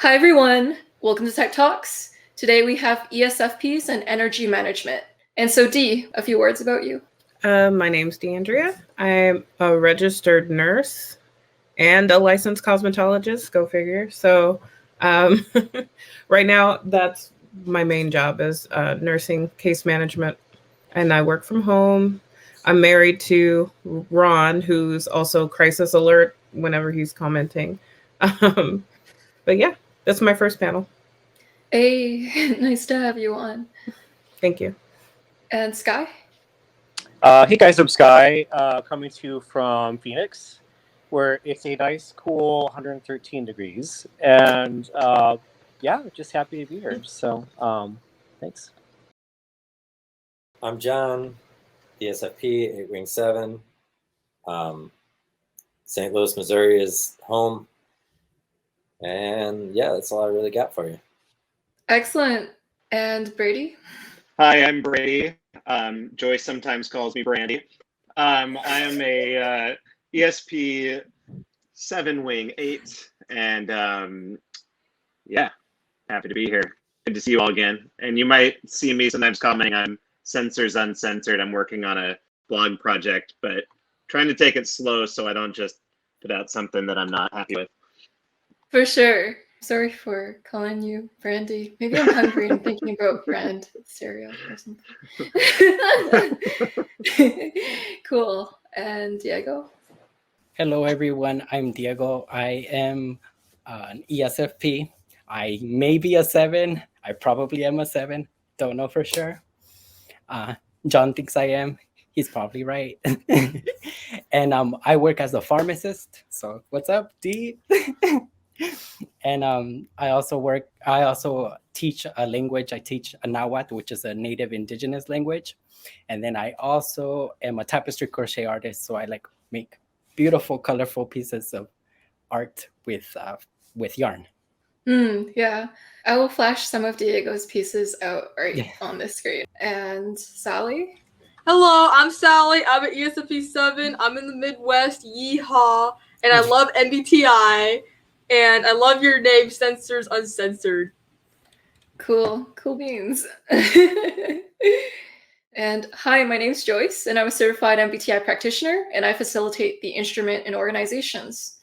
Hi, everyone. Welcome to Tech Talks. Today we have ESFPs and energy management. And so, Dee, a few words about you. My name's DeAndrea. I'm a registered nurse and a licensed cosmetologist, go figure. So right now, that's my main job is nursing case management, and I work from home. I'm married to Ron, who's also crisis alert whenever he's commenting. But yeah, that's my first panel. Hey, nice to have you on. Thank you. And Skye? Hey guys, I'm Skye, coming to you from Phoenix, where it's a nice, cool 113 degrees. And yeah, just happy to be here. So thanks. I'm John, ESFP, 8 Wing 7. St. Louis, Missouri is home. And yeah, that's all I really got for you. Excellent. And Brady? Hi, I'm Brady. Joyce sometimes calls me Brandy. I am a ESP 7 Wing 8, and yeah, happy to be here. Good to see you all again. And you might see me sometimes commenting on Censors Uncensored. I'm working on a blog project, but trying to take it slow so I don't just put out something that I'm not happy with. For sure. Sorry for calling you Brandy. Maybe I'm hungry and thinking about brand cereal or something. Cool. And Diego? Hello, everyone. I'm Diego. I am an ESFP. I may be a 7. I probably am a 7. Don't know for sure. John thinks I am. He's probably right. And I work as a pharmacist. So what's up, D? And I also teach a language. I teach a Nahuatl, which is a native indigenous language. And then I also am a tapestry crochet artist. So I make beautiful, colorful pieces of art with yarn. Yeah, I will flash some of Diego's pieces out on the screen. And Sally? Hello, I'm Sally. I'm an ESFP 7. I'm in the Midwest. Yeehaw. And I love MBTI. And I love your name, Censors Uncensored. Cool beans. And hi, my name's Joyce, and I'm a certified MBTI practitioner, and I facilitate the instrument in organizations.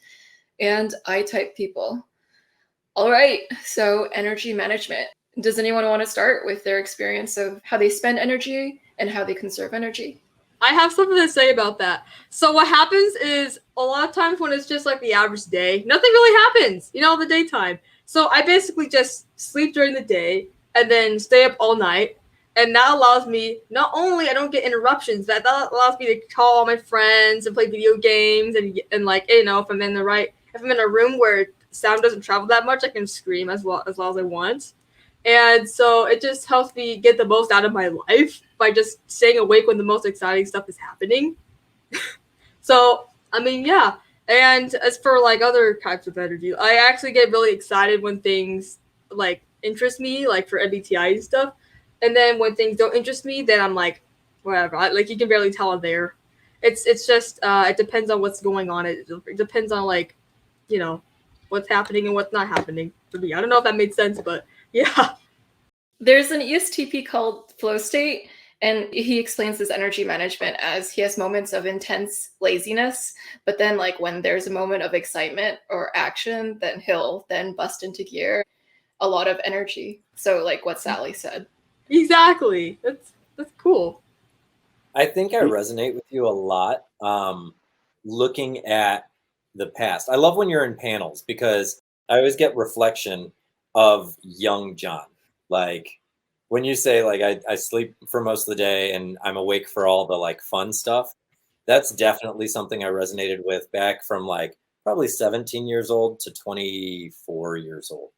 And I type people. All right, so energy management. Does anyone want to start with their experience of how they spend energy and how they conserve energy? I have something to say about that. So what happens is a lot of times when it's just like the average day, nothing really happens, the daytime. So I basically just sleep during the day and then stay up all night. And that allows me, not only I don't get interruptions, that allows me to call all my friends and play video games and if I'm in a room where sound doesn't travel that much, I can scream as well as I want. And so it just helps me get the most out of my life by just staying awake when the most exciting stuff is happening. So, yeah. And as for other types of energy, I actually get really excited when things interest me, for MBTI and stuff. And then when things don't interest me, then I'm like, whatever. You can barely tell I'm there. It's just it depends on what's going on. It depends on what's happening and what's not happening for me. I don't know if that made sense, but yeah. There's an ESTP called Flow State, and he explains this energy management as he has moments of intense laziness, but then when there's a moment of excitement or action, then he'll then bust into gear. A lot of energy. So what Sally said. Exactly. That's cool. I think I resonate with you a lot. Looking at the past, I love when you're in panels because I always get reflection of young John. When you say I sleep for most of the day and I'm awake for all the fun stuff, that's definitely something I resonated with back from probably 17 years old to 24 years old.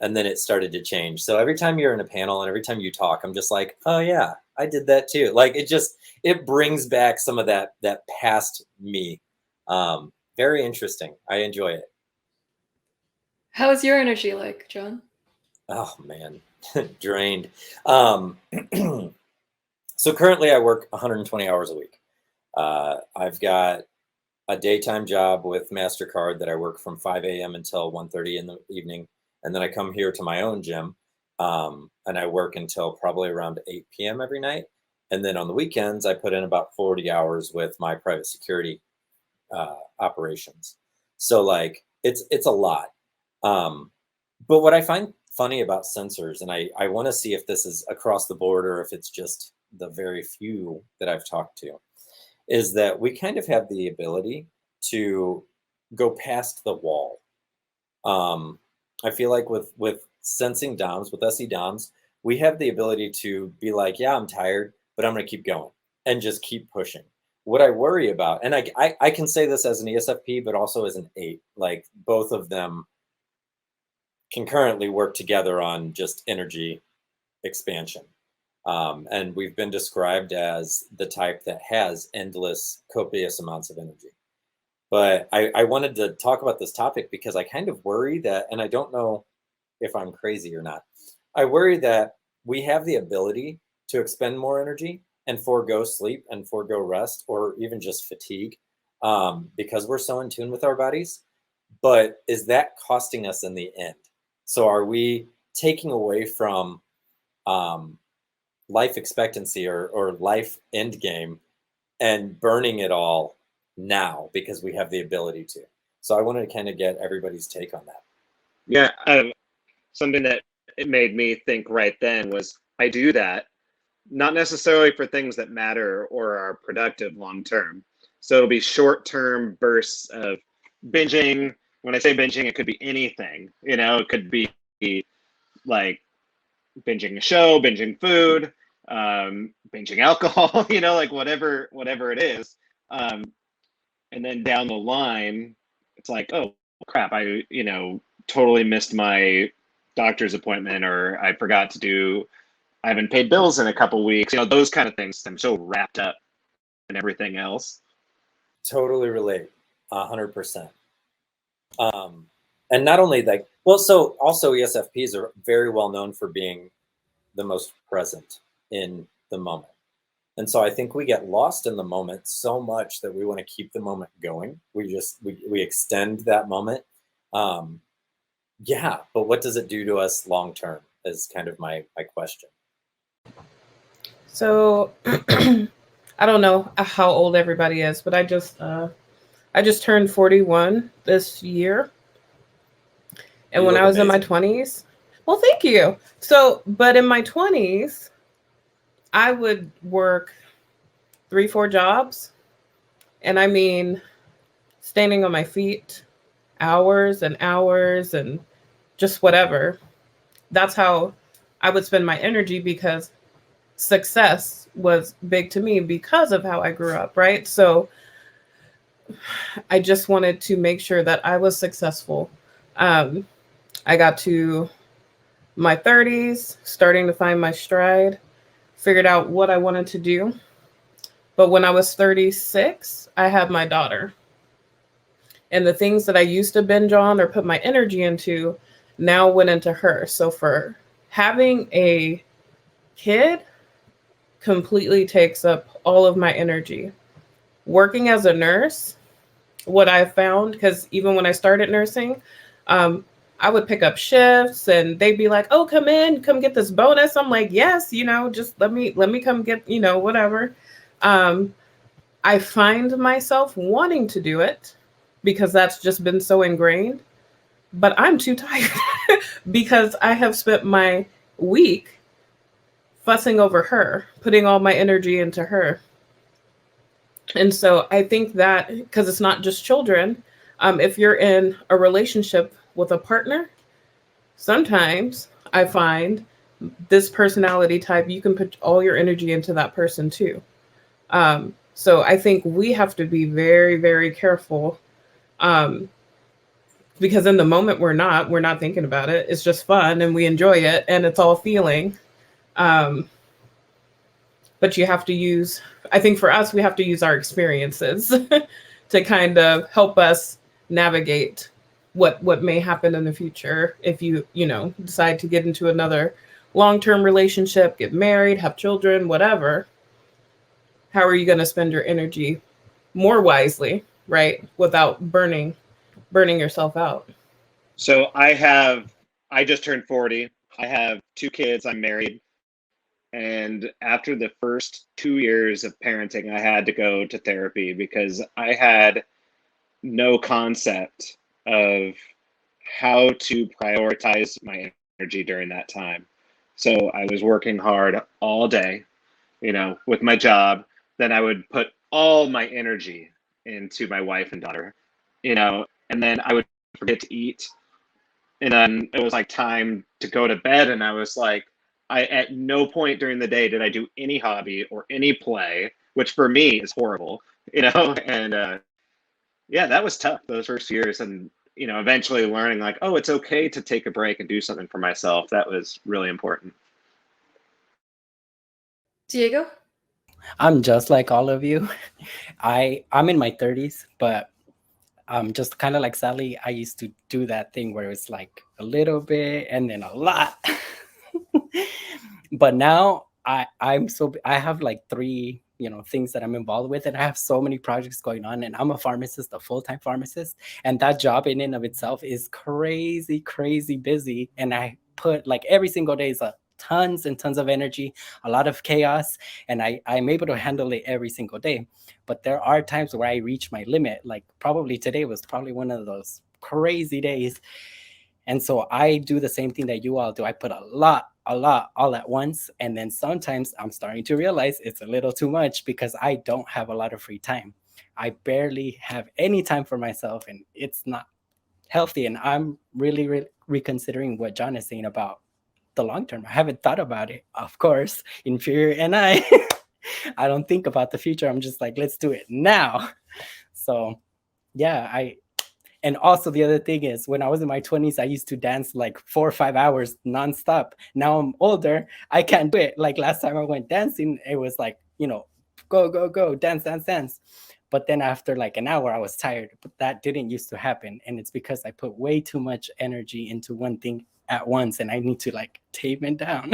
And then it started to change. So every time you're in a panel and every time you talk, I'm just like, oh yeah, I did that too. It brings back some of that past me. Very interesting. I enjoy it. How's your energy like, John? Oh man, drained. So currently I work 120 hours a week. I've got a daytime job with MasterCard that I work from 5 a.m. until 1:30 in the evening. And then I come here to my own gym, and I work until probably around 8 p.m. every night. And then on the weekends, I put in about 40 hours with my private security operations. So like it's a lot. But what I find funny about sensors, and I want to see if this is across the board or if it's just the very few that I've talked to, is that we kind of have the ability to go past the wall. I feel like with sensing DOMs, with SE DOMs, we have the ability to be like, yeah, I'm tired, but I'm going to keep going and just keep pushing. What I worry about, and I can say this as an ESFP, but also as an 8, like both of them concurrently work together on just energy expansion. And we've been described as the type that has endless, copious amounts of energy. But I wanted to talk about this topic because I kind of worry that, and I don't know if I'm crazy or not, I worry that we have the ability to expend more energy and forego sleep and forego rest or even just fatigue because we're so in tune with our bodies. But is that costing us in the end? So are we taking away from life expectancy or life end game and burning it all now because we have the ability to? So I wanted to kind of get everybody's take on that. Yeah, something that it made me think right then was I do that not necessarily for things that matter or are productive long term. So it'll be short term bursts of binging. When I say binging, it could be anything. You know, it could be like binging a show, binging food, binging alcohol. You know, like whatever it is. And then down the line, it's like, oh crap, I totally missed my doctor's appointment, or I forgot to do. I haven't paid bills in a couple weeks. You know, those kind of things. I'm so wrapped up in everything else. Totally relate, 100%. And not only like, well, so also ESFPs are very well known for being the most present in the moment. And so I think we get lost in the moment so much that we want to keep the moment going. We extend that moment. Yeah, but what does it do to us long term is kind of my question. So I don't know how old everybody is, but I just turned 41 this year. And when I was in my 20s, well, thank you. So, but in my 20s, I would work 3-4 jobs. And I mean, standing on my feet, hours and hours and just whatever. That's how I would spend my energy because success was big to me because of how I grew up, right? So I just wanted to make sure that I was successful. I got to my 30s, starting to find my stride, figured out what I wanted to do. But when I was 36, I had my daughter. And the things that I used to binge on or put my energy into now went into her. So for having a kid completely takes up all of my energy. Working as a nurse, what I found, because even when I started nursing, I would pick up shifts and they'd be like, oh, come get this bonus. I'm like, yes, just let me come get, whatever. I find myself wanting to do it because that's just been so ingrained, but I'm too tired because I have spent my week fussing over her, putting all my energy into her. And so I think that because it's not just children, if you're in a relationship with a partner, sometimes I find this personality type, you can put all your energy into that person too. So I think we have to be very, very careful because in the moment we're not thinking about it. It's just fun and we enjoy it and it's all feeling. But you have to use, I think for us, we have to use our experiences to kind of help us navigate what may happen in the future. If you decide to get into another long-term relationship, get married, have children, whatever, how are you going to spend your energy more wisely right? Without burning yourself out. So I just turned 40. I have 2 kids. I'm married. And after the first 2 years of parenting, I had to go to therapy because I had no concept of how to prioritize my energy during that time. So I was working hard all day, with my job. Then I would put all my energy into my wife and daughter, and then I would forget to eat. And then it was like time to go to bed. And I was like, at no point during the day did I do any hobby or any play, which for me is horrible, and yeah, that was tough those first years. And, eventually learning like, oh, it's okay to take a break and do something for myself. That was really important. Diego? I'm just like all of you. I'm in my 30s, but just kind of like Sally, I used to do that thing where it's like a little bit and then a lot. But now I have like 3 things that I'm involved with, and I have so many projects going on, and I'm a pharmacist, a full-time pharmacist, and that job in and of itself is crazy busy, and I put like every single day is tons and tons of energy, a lot of chaos, and I'm able to handle it every single day. But there are times where I reach my limit, like probably today was probably one of those crazy days. And so I do the same thing that you all do. I put a lot all at once. And then sometimes I'm starting to realize it's a little too much because I don't have a lot of free time. I barely have any time for myself, and it's not healthy. And I'm really reconsidering what John is saying about the long term. I haven't thought about it, of course. Inferior and I don't think about the future. I'm just like, let's do it now. So yeah, and also the other thing is, when I was in my 20s, I used to dance like 4 or 5 hours nonstop. Now I'm older, I can't do it. Like last time I went dancing, it was like, go, dance. But then after like an hour, I was tired. But that didn't used to happen. And it's because I put way too much energy into one thing at once, and I need to like tame it down.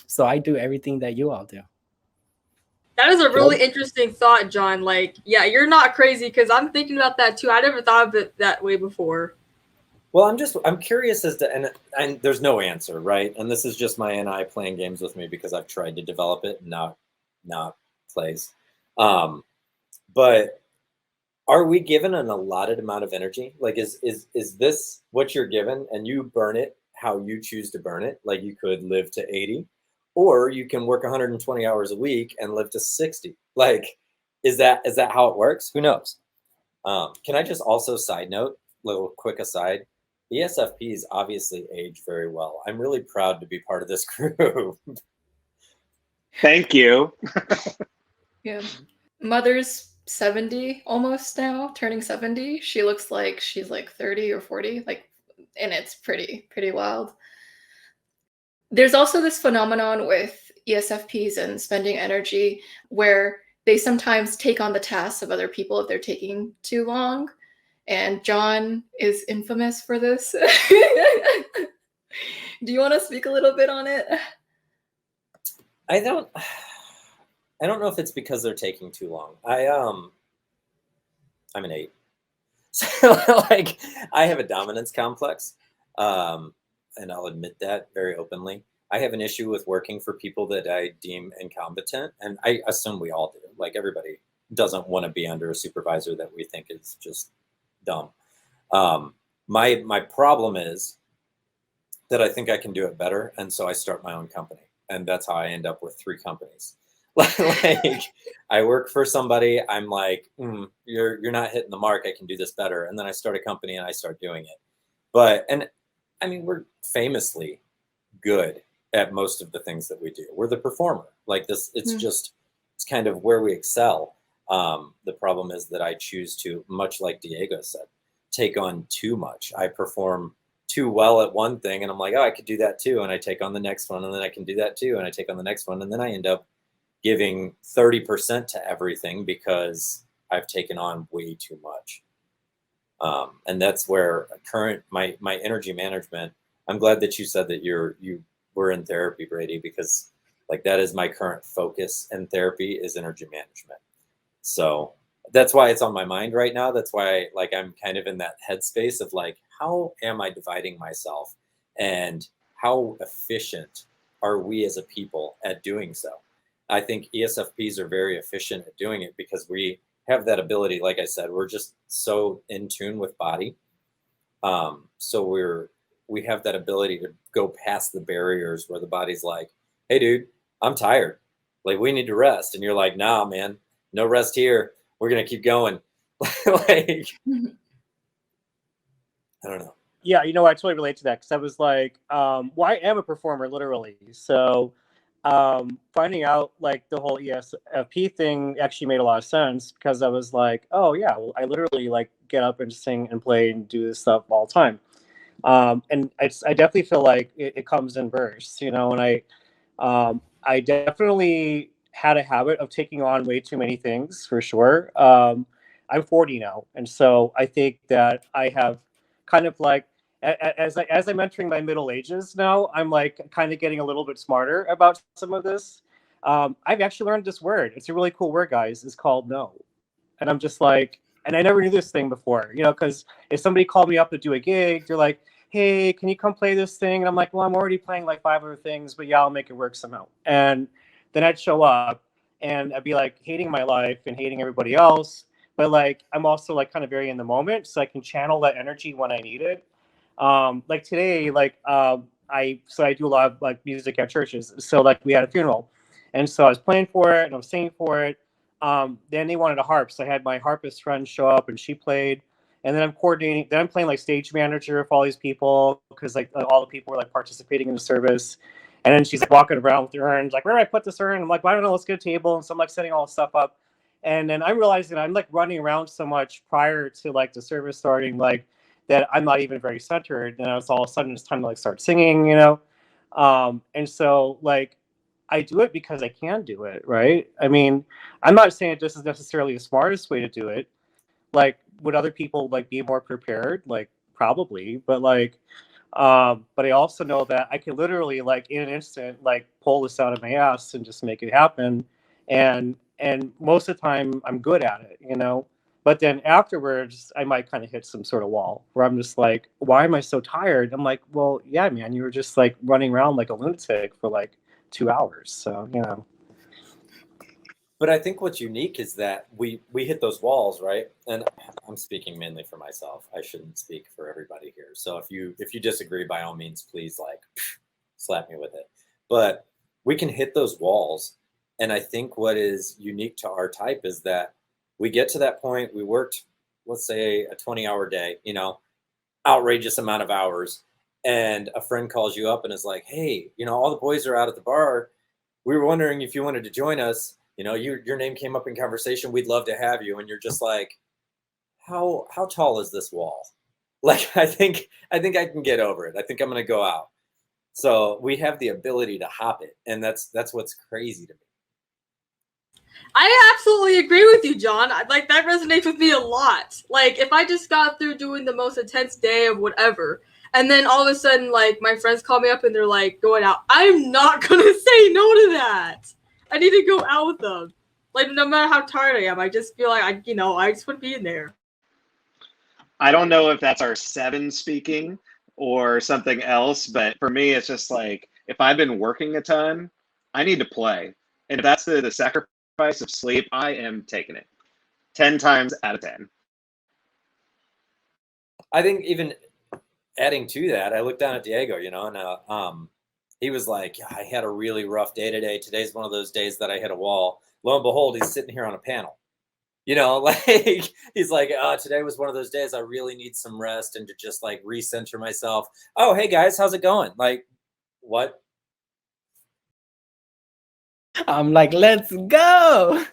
So I do everything that you all do. That is a really interesting thought, John. Like, yeah, you're not crazy, because I'm thinking about that too. I never thought of it that way before. Well, I'm curious as to, and there's no answer, right? And this is just my NI playing games with me because I've tried to develop it and not plays. But are we given an allotted amount of energy? Like, is this what you're given and you burn it how you choose to burn it? Like, you could live to 80, or you can work 120 hours a week and live to 60. Like, is that how it works? Who knows? Can I just also side note, little quick aside, ESFPs obviously age very well. I'm really proud to be part of this group. Thank you. Yeah. Mother's 70 almost now, turning 70. She looks like she's like 30 or 40, and it's pretty wild. There's also this phenomenon with ESFPs and spending energy where they sometimes take on the tasks of other people if they're taking too long. And John is infamous for this. Do you want to speak a little bit on it? I don't know if it's because they're taking too long. I'm an 8. So like, I have a dominance complex. And I'll admit that very openly. I have an issue with working for people that I deem incompetent, and I assume we all do. Like, everybody doesn't want to be under a supervisor that we think is just dumb. My problem is that I think I can do it better, and so I start my own company, and that's how I end up with 3 companies. Like, I work for somebody, I'm like, you're not hitting the mark, I can do this better, and then I start a company and I start doing it. And I mean, we're famously good at most of the things that we do. We're the performer. Like this, it's kind of where we excel. The problem is that I choose to, much like Diego said, take on too much. I perform too well at one thing, and I'm like, oh, I could do that too. And I take on the next one, and then I can do that too. And I take on the next one, and then I end up giving 30% to everything because I've taken on way too much. And that's where my energy management. I'm glad that you said that you were in therapy, Brady, because like that is my current focus in therapy is energy management. So that's why it's on my mind right now. That's why like I'm kind of in that headspace of like, how am I dividing myself, and how efficient are we as a people at doing so? I think ESFPs are very efficient at doing it because we have that ability. Like I said, we're just so in tune with body. So we have that ability to go past the barriers where the body's like, hey dude, I'm tired. Like we need to rest. And you're like, nah, man, no rest here. We're going to keep going. Like, I don't know. Yeah, you know, I totally relate to that because I was like, well, I am a performer, literally. So finding out like the whole ESFP thing actually made a lot of sense because I was like, oh yeah, well, I literally like get up and sing and play and do this stuff all the time. And I definitely feel like it comes in bursts, you know, and I definitely had a habit of taking on way too many things for sure. I'm 40 now, and so I think that I have kind of like as I'm entering my middle ages now, I'm like kind of getting a little bit smarter about some of this. I've actually learned this word. It's a really cool word, guys. It's called no, and I'm just like, and I never knew this thing before, you know, because if somebody called me up to do a gig, they're like, hey, can you come play this thing? And I'm like, well, I'm already playing like 5 other things, but yeah, I'll make it work somehow. And then I'd show up and I'd be like hating my life and hating everybody else. But like, I'm also like kind of very in the moment, so I can channel that energy when I need it. Like today, like I do a lot of like music at churches. So like we had a funeral, and so I was playing for it and I was singing for it. Then they wanted a harp, so I had my harpist friend show up and she played. And then I'm coordinating. Then I'm playing like stage manager for all these people because like all the people were like participating in the service. And then she's like walking around with her urns, like, where do I put this urn? I'm like, well, I don't know. Let's get a table. And so I'm like setting all the stuff up. And then I'm realizing I'm like running around so much prior to like the service starting, like that I'm not even very centered. And it's all of a sudden it's time to like start singing, you know? And so like I do it because I can do it, right? I mean, I'm not saying this is necessarily the smartest way to do it. Like, would other people like be more prepared? Like, probably, but like, but I also know that I can literally like in an instant like pull this out of my ass and just make it happen, and most of the time I'm good at it, you know. But then afterwards, I might kind of hit some sort of wall where I'm just like, why am I so tired? I'm like, well, yeah, man, you were just like running around like a lunatic for like 2 hours, so you know. But I think what's unique is that we hit those walls, right? And I'm speaking mainly for myself. I shouldn't speak for everybody here. So if you disagree, by all means, please like slap me with it. But we can hit those walls. And I think what is unique to our type is that we get to that point. We worked, let's say, a 20-hour day, you know, outrageous amount of hours. And a friend calls you up and is like, hey, you know, all the boys are out at the bar. We were wondering if you wanted to join us. You know, your name came up in conversation. We'd love to have you. And you're just like, how tall is this wall? Like, I think I can get over it. I think I'm going to go out. So we have the ability to hop it. And that's what's crazy to me. I absolutely agree with you, John. Like, that resonates with me a lot. Like, if I just got through doing the most intense day of whatever, and then all of a sudden, like, my friends call me up and they're like, going out, I'm not going to say no to that. I need to go out with them. Like, no matter how tired I am, I just feel like, I just want to be in there. I don't know if that's our 7 speaking or something else, but for me, it's just like, if I've been working a ton, I need to play. And if that's the sacrifice of sleep, I am taking it 10 times out of 10. I think even adding to that, I looked down at Diego, you know, and he was like, I had a really rough day today. Today's one of those days that I hit a wall. Lo and behold, he's sitting here on a panel. You know, like he's like, today was one of those days I really need some rest and to just like recenter myself. Oh, hey guys, how's it going? Like, what? I'm like, let's go.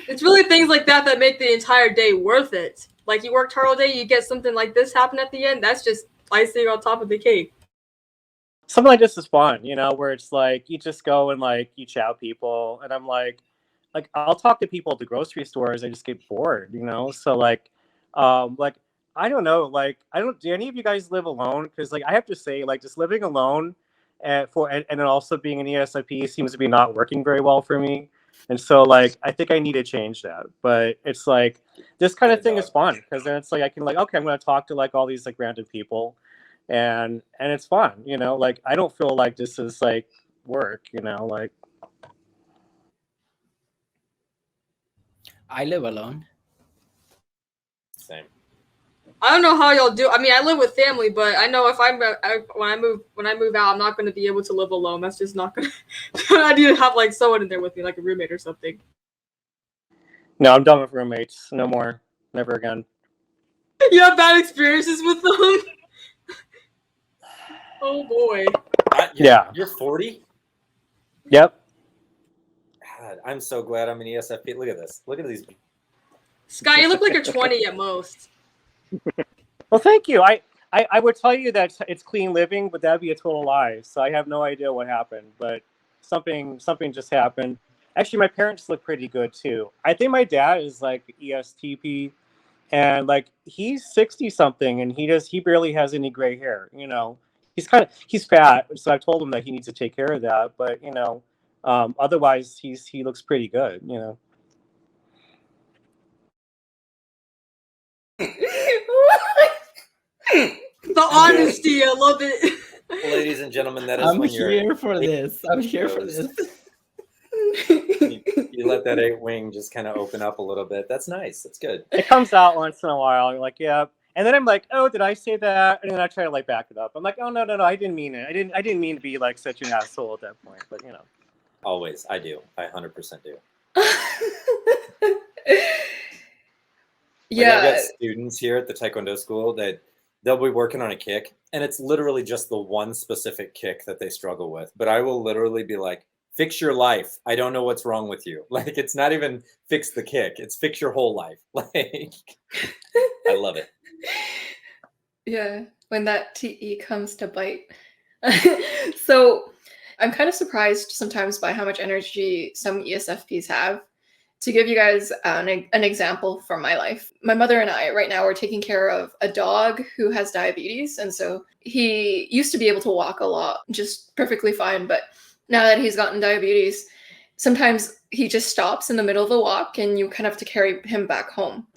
It's really things like that make the entire day worth it. Like, you worked hard all day, you get something like this happen at the end. That's just icing on top of the cake. Something like this is fun, you know, where it's like you just go and like you chow people, and I'm like I'll talk to people at the grocery stores. I just get bored, you know. So like I don't know, like do any of you guys live alone? Because like I have to say, like just living alone and then also being an ESFP seems to be not working very well for me. And so like I think I need to change that. But it's like this kind of thing is fun because then it's like I can like, okay, I'm gonna talk to like all these like random people and it's fun, you know, like I don't feel like this is like work, you know, like I live alone. Same. I don't know how y'all do. I mean, I live with family, but I know if when I move out, I'm not going to be able to live alone. That's just not going to. I need to have like someone in there with me, like a roommate or something. no, I'm done with roommates. No more. Never again. You have bad experiences with them. Oh boy. You're 40? Yep. God, I'm so glad I'm an ESFP. Look at this. Look at these. Skye, you look like you're 20 at most. Well, thank you. I would tell you that it's clean living, but that'd be a total lie. So I have no idea what happened, but something just happened. Actually, my parents look pretty good too. I think my dad is like ESTP, and like he's 60 something, and he barely has any gray hair. You know, he's fat, so I've told him that he needs to take care of that. But you know, otherwise he looks pretty good. You know. The honesty, I love it. Ladies and gentlemen, that is I'm when here for this. I'm here for this. You let that 8-wing just kind of open up a little bit. That's nice. That's good. It comes out once in a while. You're like, yeah. And then I'm like, oh, did I say that? And then I try to like back it up. I'm like, oh no, I didn't mean it. I didn't mean to be like such an asshole at that point. But you know. Always, I do. I 100% do. Yeah. I've got students here at the Taekwondo school that they'll be working on a kick, and it's literally just the one specific kick that they struggle with. But I will literally be like, fix your life. I don't know what's wrong with you. Like, it's not even fix the kick. It's fix your whole life. Like, I love it. Yeah, when that TE comes to bite. So I'm kind of surprised sometimes by how much energy some ESFPs have. To give you guys an example from my life, my mother and I right now are taking care of a dog who has diabetes. And so he used to be able to walk a lot, just perfectly fine. But now that he's gotten diabetes, sometimes he just stops in the middle of the walk and you kind of have to carry him back home.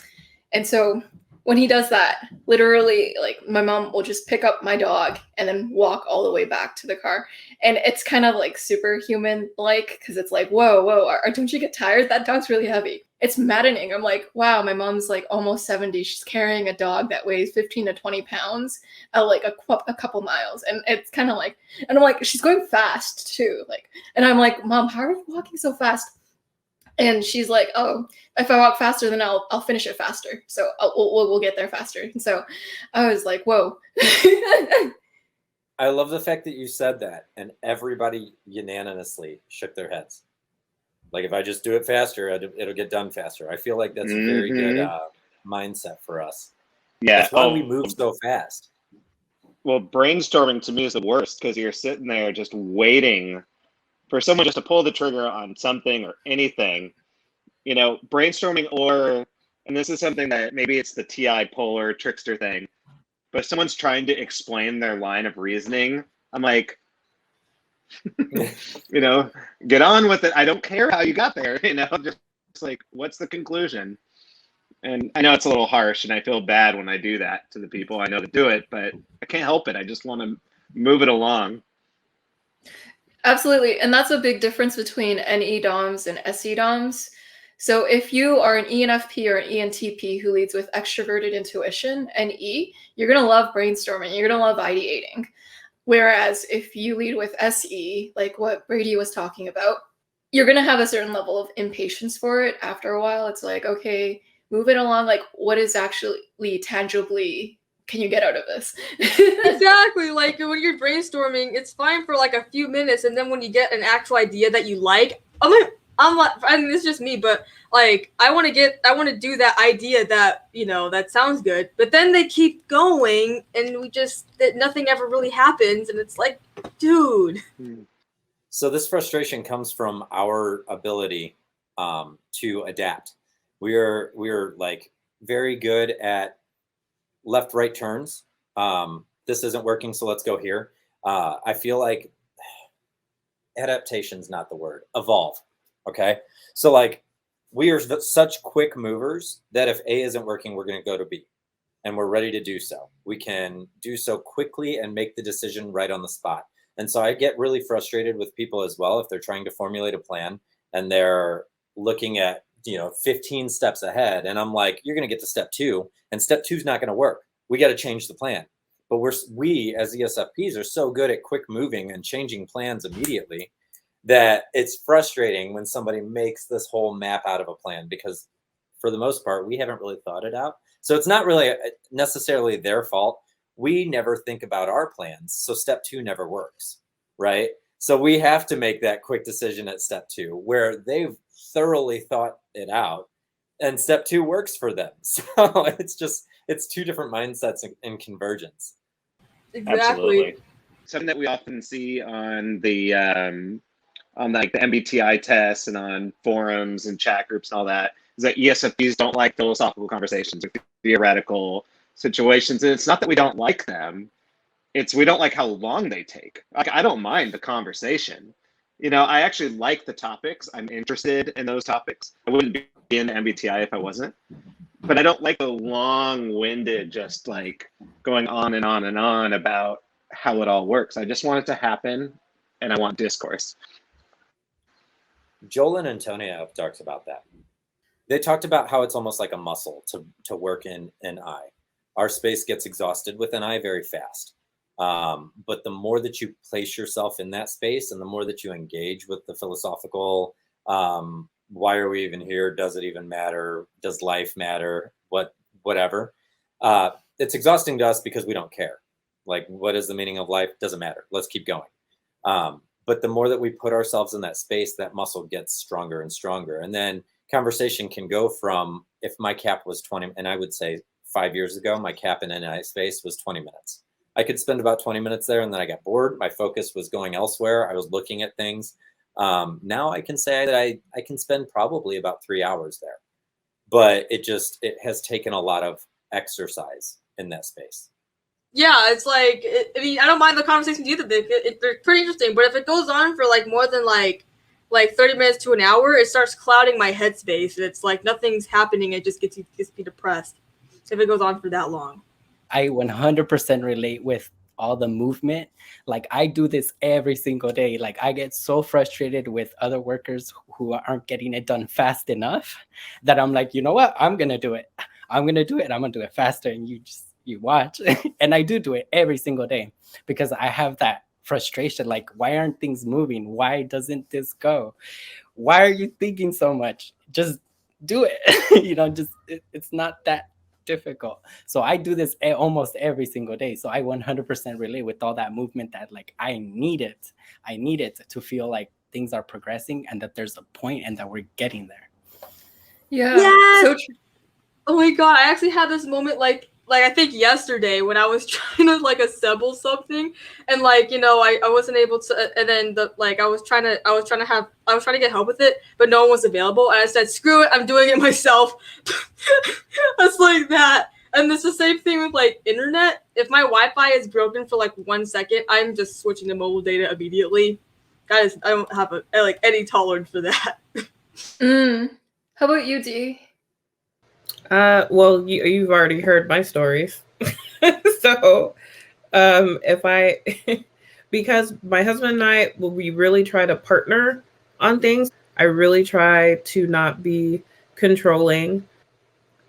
And so when he does that, literally, like my mom will just pick up my dog and then walk all the way back to the car. And it's kind of like superhuman like, because it's like, whoa, don't you get tired? That dog's really heavy. It's maddening. I'm like, wow, my mom's like almost 70. She's carrying a dog that weighs 15 to 20 pounds like a couple miles. And it's kind of like, and I'm like, she's going fast too. Like, and I'm like, Mom, how are you walking so fast? And she's like, oh, if I walk faster, then I'll finish it faster. So we'll get there faster. And so I was like, whoa. I love the fact that you said that, and everybody unanimously shook their heads. Like, if I just do it faster, it'll get done faster. I feel like that's a very good mindset for us. Yeah. That's why we move so fast. Well, brainstorming to me is the worst because you're sitting there just waiting for someone just to pull the trigger on something or anything, you know, brainstorming and this is something that maybe it's the TI polar trickster thing, but if someone's trying to explain their line of reasoning, I'm like, you know, get on with it. I don't care how you got there, you know, just like, what's the conclusion? And I know it's a little harsh and I feel bad when I do that to the people I know that do it, but I can't help it. I just want to move it along. Absolutely. And that's a big difference between NE DOMs and SE DOMs. So if you are an ENFP or an ENTP who leads with extroverted intuition, NE, you're going to love brainstorming. You're going to love ideating. Whereas if you lead with SE, like what Brady was talking about, you're going to have a certain level of impatience for it. After a while, it's like, okay, move it along. Like, what is actually tangibly can you get out of this? Exactly. Like when you're brainstorming, it's fine for like a few minutes, and then when you get an actual idea that you like, I'm like, I mean, it's just me, but like I want to do that idea that, you know, that sounds good, but then they keep going, and nothing ever really happens, and it's like, dude. So this frustration comes from our ability to adapt. We're like very good at left-right turns. This isn't working, so let's go here. I feel like adaptation's not the word. Evolve. Okay. So like we are such quick movers that if A isn't working, we're going to go to B, and we're ready to do so. We can do so quickly and make the decision right on the spot. And so I get really frustrated with people as well if they're trying to formulate a plan and they're looking at, 15 steps ahead. And I'm like, you're going to get to step 2, and step 2 is not going to work. We got to change the plan. But we as ESFPs are so good at quick moving and changing plans immediately that it's frustrating when somebody makes this whole map out of a plan, because for the most part, we haven't really thought it out. So it's not really necessarily their fault. We never think about our plans. So step 2 never works, right? So we have to make that quick decision at step 2 where they've thoroughly thought it out, and step 2 works for them. So it's 2 different mindsets in convergence. Exactly. Absolutely. Something that we often see on the like the MBTI tests and on forums and chat groups and all that is that ESFPs don't like philosophical conversations or theoretical situations. And it's not that we don't like them. It's we don't like how long they take. Like, I don't mind the conversation. I actually like the topics. I'm interested in those topics. I wouldn't be in the MBTI if I wasn't. But I don't like the long-winded, just like going on and on and on about how it all works. I just want it to happen, and I want discourse. Joel and Antonio talked about that. They talked about how it's almost like a muscle to work in an I. Our space gets exhausted with an I very fast. But the more that you place yourself in that space and the more that you engage with the philosophical, why are we even here? Does it even matter? Does life matter? Whatever. It's exhausting to us because we don't care. Like, what is the meaning of life? Doesn't matter. Let's keep going. But the more that we put ourselves in that space, that muscle gets stronger and stronger. And then conversation can go from, if my cap was 20, and I would say 5 years ago, my cap in NI space was 20 minutes. I could spend about 20 minutes there and then I got bored. My focus was going elsewhere. I was looking at things. Now I can say that I can spend probably about 3 hours there, but it has taken a lot of exercise in that space. Yeah, it's like, I don't mind the conversations either. They're pretty interesting, but if it goes on for like more than like 30 minutes to an hour, it starts clouding my headspace. It's like nothing's happening. It just gets me depressed if it goes on for that long. I 100% relate with all the movement. Like, I do this every single day. Like, I get so frustrated with other workers who aren't getting it done fast enough that I'm like, you know what? I'm going to do it. I'm going to do it faster. And you watch. And I do it every single day because I have that frustration. Like, why aren't things moving? Why doesn't this go? Why are you thinking so much? Just do it. It's not that difficult. So I do this almost every single day. So I 100% relate with all that movement that like I need it to feel like things are progressing and that there's a point and that we're getting there. Yeah. Yes! So oh my god, I actually had this moment like I think yesterday when I was trying to like assemble something and like I wasn't able to, and then I was trying to get help with it, but no one was available, and I said screw it, I'm doing it myself. It's like that. And it's the same thing with like internet. If my Wi-Fi is broken for like 1 second, I'm just switching to mobile data immediately. Guys, I don't have any tolerance for that. How about you, Dee? Well, you've already heard my stories. So because my husband and we really try to partner on things. I really try to not be controlling.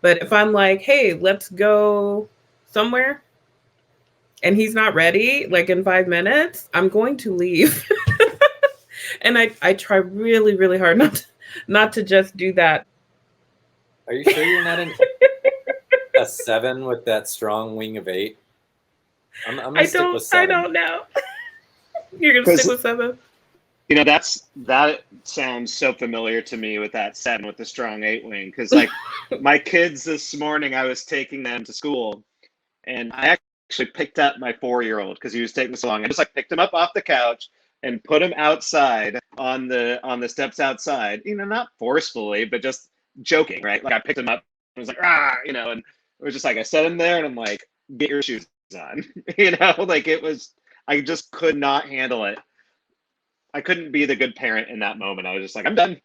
But if I'm like, hey, let's go somewhere, and he's not ready, like in 5 minutes, I'm going to leave. And I try really, really hard not to just do that. Are you sure you're not a 7 with that strong wing of 8? I'm gonna stick with 7. I don't know. You're gonna stick with 7. That sounds so familiar to me with that 7 with the strong 8 wing. Because like my kids this morning, I was taking them to school, and I actually picked up my 4-year-old because he was taking so long. I just like picked him up off the couch and put him outside on the steps outside. Not forcefully, but just joking, right? Like I picked him up and was like, and it was just like I set him there and I'm like, get your shoes on. Like it was, I just could not handle it. I couldn't be the good parent in that moment. I was just like, I'm done.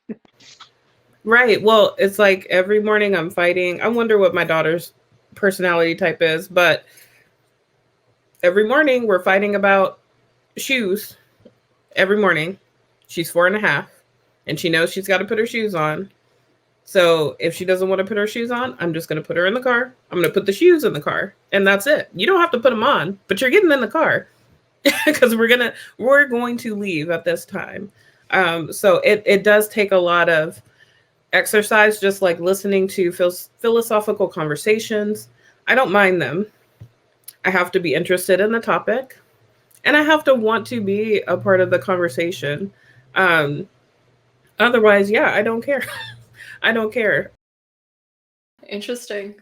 Right. Well, it's like every morning I'm fighting. I wonder what my daughter's personality type is, but every morning we're fighting about shoes. Every morning. She's 4.5 and she knows she's got to put her shoes on. So if she doesn't want to put her shoes on, I'm just going to put her in the car. I'm going to put the shoes in the car, and that's it. You don't have to put them on, but you're getting in the car because we're going to leave at this time. So it does take a lot of exercise, just like listening to philosophical conversations. I don't mind them. I have to be interested in the topic, and I have to want to be a part of the conversation. Otherwise, yeah, I don't care. I don't care. Interesting.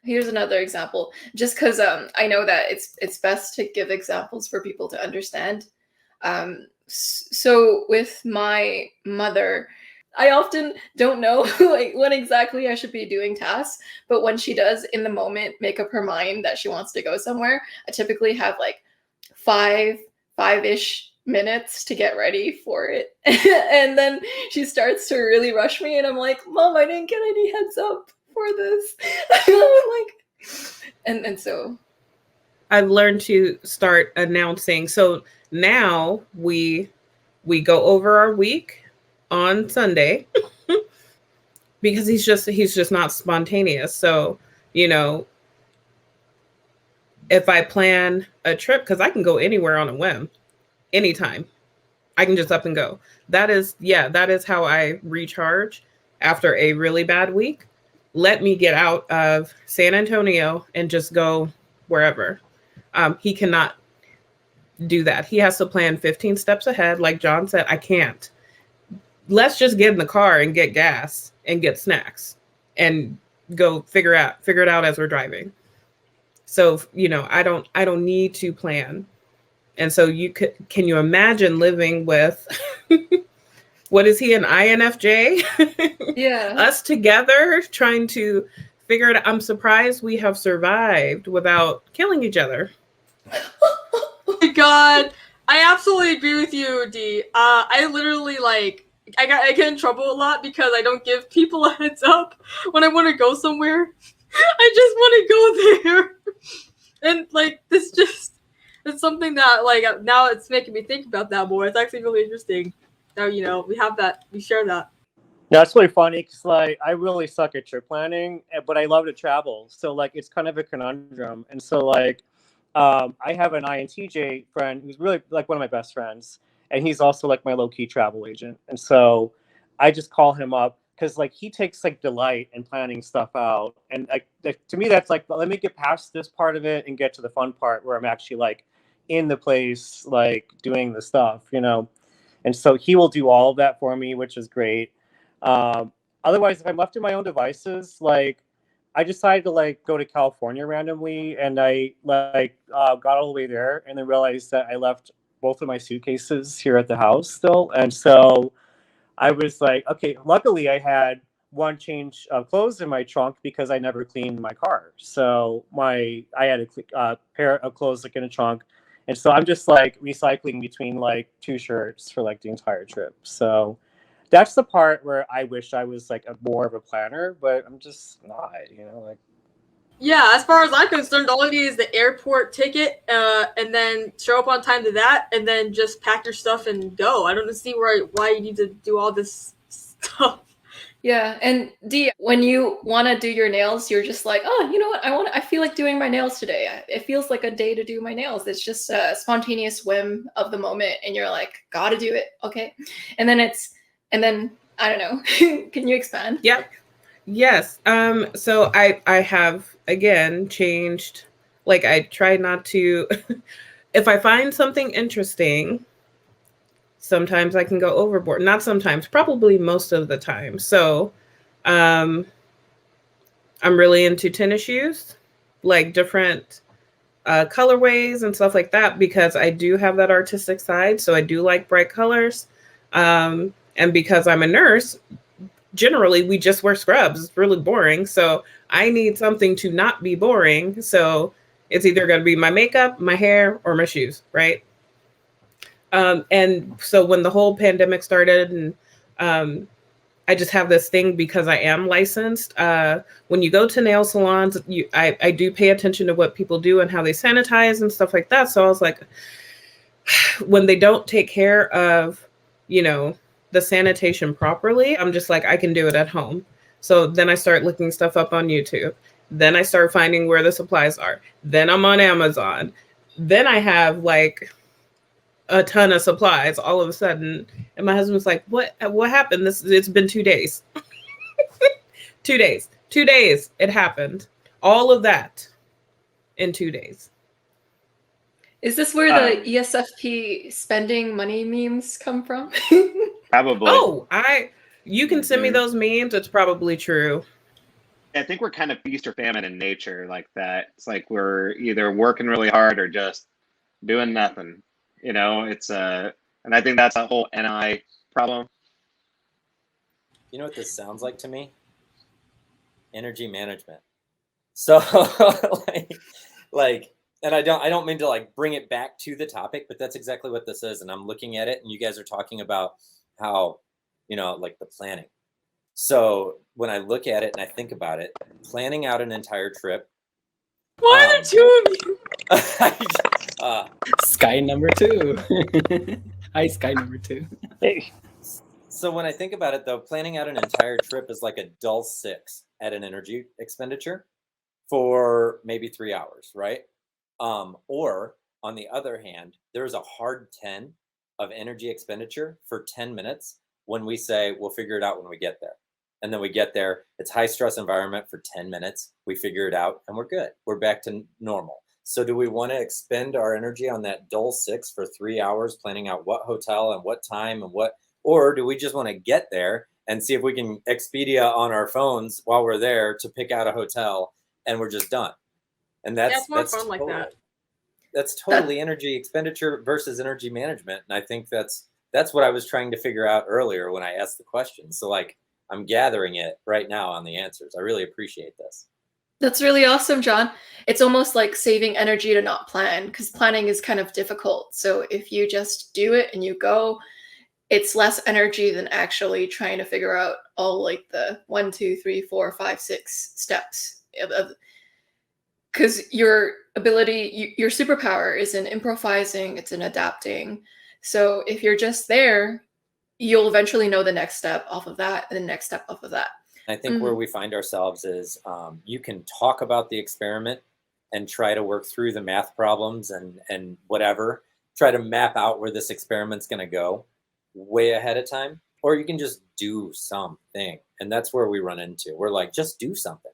Here's another example, just because I know that it's best to give examples for people to understand. So with my mother, I often don't know like when exactly I should be doing tasks, but when she does in the moment make up her mind that she wants to go somewhere, I typically have like five-ish minutes to get ready for it. And then she starts to really rush me and I'm like, Mom, I didn't get any heads up for this. and so I've learned to start announcing. So now we go over our week on Sunday because he's just not spontaneous. So, if I plan a trip, because I can go anywhere on a whim, anytime. I can just up and go. That is how I recharge after a really bad week. Let me get out of San Antonio and just go wherever. He cannot do that. He has to plan 15 steps ahead. Like John said, I can't. Let's just get in the car and get gas and get snacks and go figure it out as we're driving. So, I don't need to plan. And so can you imagine living with, what is he, an INFJ? yeah. Us together trying to figure it out. I'm surprised we have survived without killing each other. Oh my God. I absolutely agree with you, Dee. I literally I get in trouble a lot because I don't give people a heads up when I want to go somewhere. I just want to go there. And it's something that now it's making me think about that more. It's actually really interesting. Now, we share that. No, it's really funny because I really suck at trip planning, but I love to travel. So it's kind of a conundrum. And so I have an INTJ friend who's really one of my best friends, and he's also my low-key travel agent. And so I just call him up because he takes delight in planning stuff out. And to me, that's let me get past this part of it and get to the fun part where I'm actually in the place, doing the stuff, And so he will do all of that for me, which is great. Otherwise, if I'm left to my own devices, I decided to go to California randomly, and I got all the way there, and then realized that I left both of my suitcases here at the house still, and so I was okay. Luckily, I had one change of clothes in my trunk because I never cleaned my car, so I had a pair of clothes in a trunk, and so I'm just recycling between two shirts for the entire trip. So that's the part where I wish I was more of a planner, but I'm just not, Yeah, as far as I'm concerned, all you need is the airport ticket, and then show up on time to that, and then just pack your stuff and go. I don't see why you need to do all this stuff. Yeah, and Dee, when you want to do your nails, you're just oh, you know what? I feel like doing my nails today. It feels like a day to do my nails. It's just a spontaneous whim of the moment, and you're gotta do it, okay? And then I don't know. Can you expand? Yep. Yes. So I have again changed. I try not to. If I find something interesting, sometimes I can go overboard. Not sometimes, probably most of the time. So, I'm really into tennis shoes, different colorways and stuff like that, because I do have that artistic side. So I do like bright colors. And because I'm a nurse, generally we just wear scrubs. It's really boring. So I need something to not be boring. So it's either going to be my makeup, my hair, or my shoes, right? And so when the whole pandemic started, and I just have this thing because I am licensed. When you go to nail salons, I do pay attention to what people do and how they sanitize and stuff like that. So I was like, when they don't take care of, the sanitation properly, I'm just like, I can do it at home. So then I start looking stuff up on YouTube. Then I start finding where the supplies are. Then I'm on Amazon. Then I have like a ton of supplies all of a sudden. And my husband's like, what happened? It's been 2 days. 2 days. 2 days it happened. All of that in 2 days. Is this where the ESFP spending money memes come from? Probably. Oh, you can send me those memes. It's probably true. I think we're kind of feast or famine in nature like that. It's like we're either working really hard or just doing nothing. It's and I think that's a whole NI problem. You know what this sounds like to me? Energy management. So like and I don't mean to like bring it back to the topic, but that's exactly what this is. And I'm looking at it and you guys are talking about how, like the planning. So when I look at it and I think about it, planning out an entire trip. Why are there two of you? Skye number 2. Hi, Skye number 2. Hey. So when I think about it, though, planning out an entire trip is like a dull 6 at an energy expenditure for maybe 3 hours, right? Or on the other hand, there's a hard 10 of energy expenditure for 10 minutes when we say we'll figure it out when we get there. And then we get there, it's high stress environment for 10 minutes. We figure it out and we're good. We're back to normal. So do we want to expend our energy on that dull 6 for 3 hours, planning out what hotel and what time and what, or do we just want to get there and see if we can Expedia on our phones while we're there to pick out a hotel and we're just done? And that's more fun like that. That's totally energy expenditure versus energy management. And I think that's what I was trying to figure out earlier when I asked the question. So like, I'm gathering it right now on the answers. I really appreciate this. That's really awesome, John. It's almost like saving energy to not plan, because planning is kind of difficult. So if you just do it and you go, it's less energy than actually trying to figure out all like the 1, 2, 3, 4, 5, 6 steps. Because your ability, your superpower is in improvising, it's in adapting. So if you're just there, you'll eventually know the next step off of that and the next step off of that. I think where we find ourselves is you can talk about the experiment and try to work through the math problems and whatever, try to map out where this experiment's going to go way ahead of time, or you can just do something. And that's where we run into. We're like, just do something.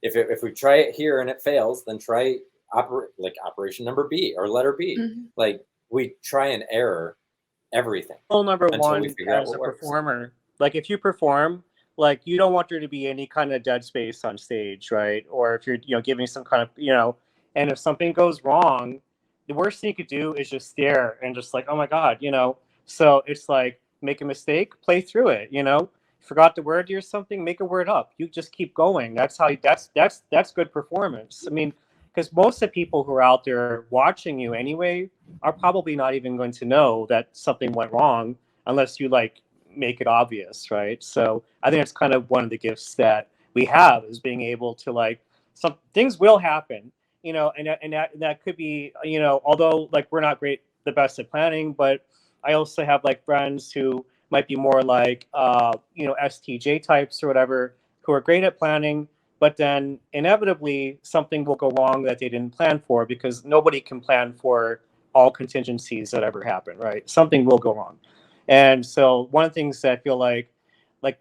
If we try it here and it fails, then try operation number B or letter B. Like we try and error everything. Well, number one, as a performer, like if you perform, like you don't want there to be any kind of dead space on stage, right? Or if you're giving some kind of and if something goes wrong, the worst thing you could do is just stare and just like, oh my god, So it's like, make a mistake, play through it. Forgot the word or something, make a word up. You just keep going. That's good performance. I mean, because most of the people who are out there watching you anyway are probably not even going to know that something went wrong unless you like make it obvious, right? So I think it's kind of one of the gifts that we have, is being able to like, some things will happen, and that could be, although like we're not the best at planning, but I also have like friends who might be more like STJ types or whatever, who are great at planning, but then inevitably something will go wrong that they didn't plan for, because nobody can plan for all contingencies that ever happen, right? Something will go wrong. And so one of the things that I feel like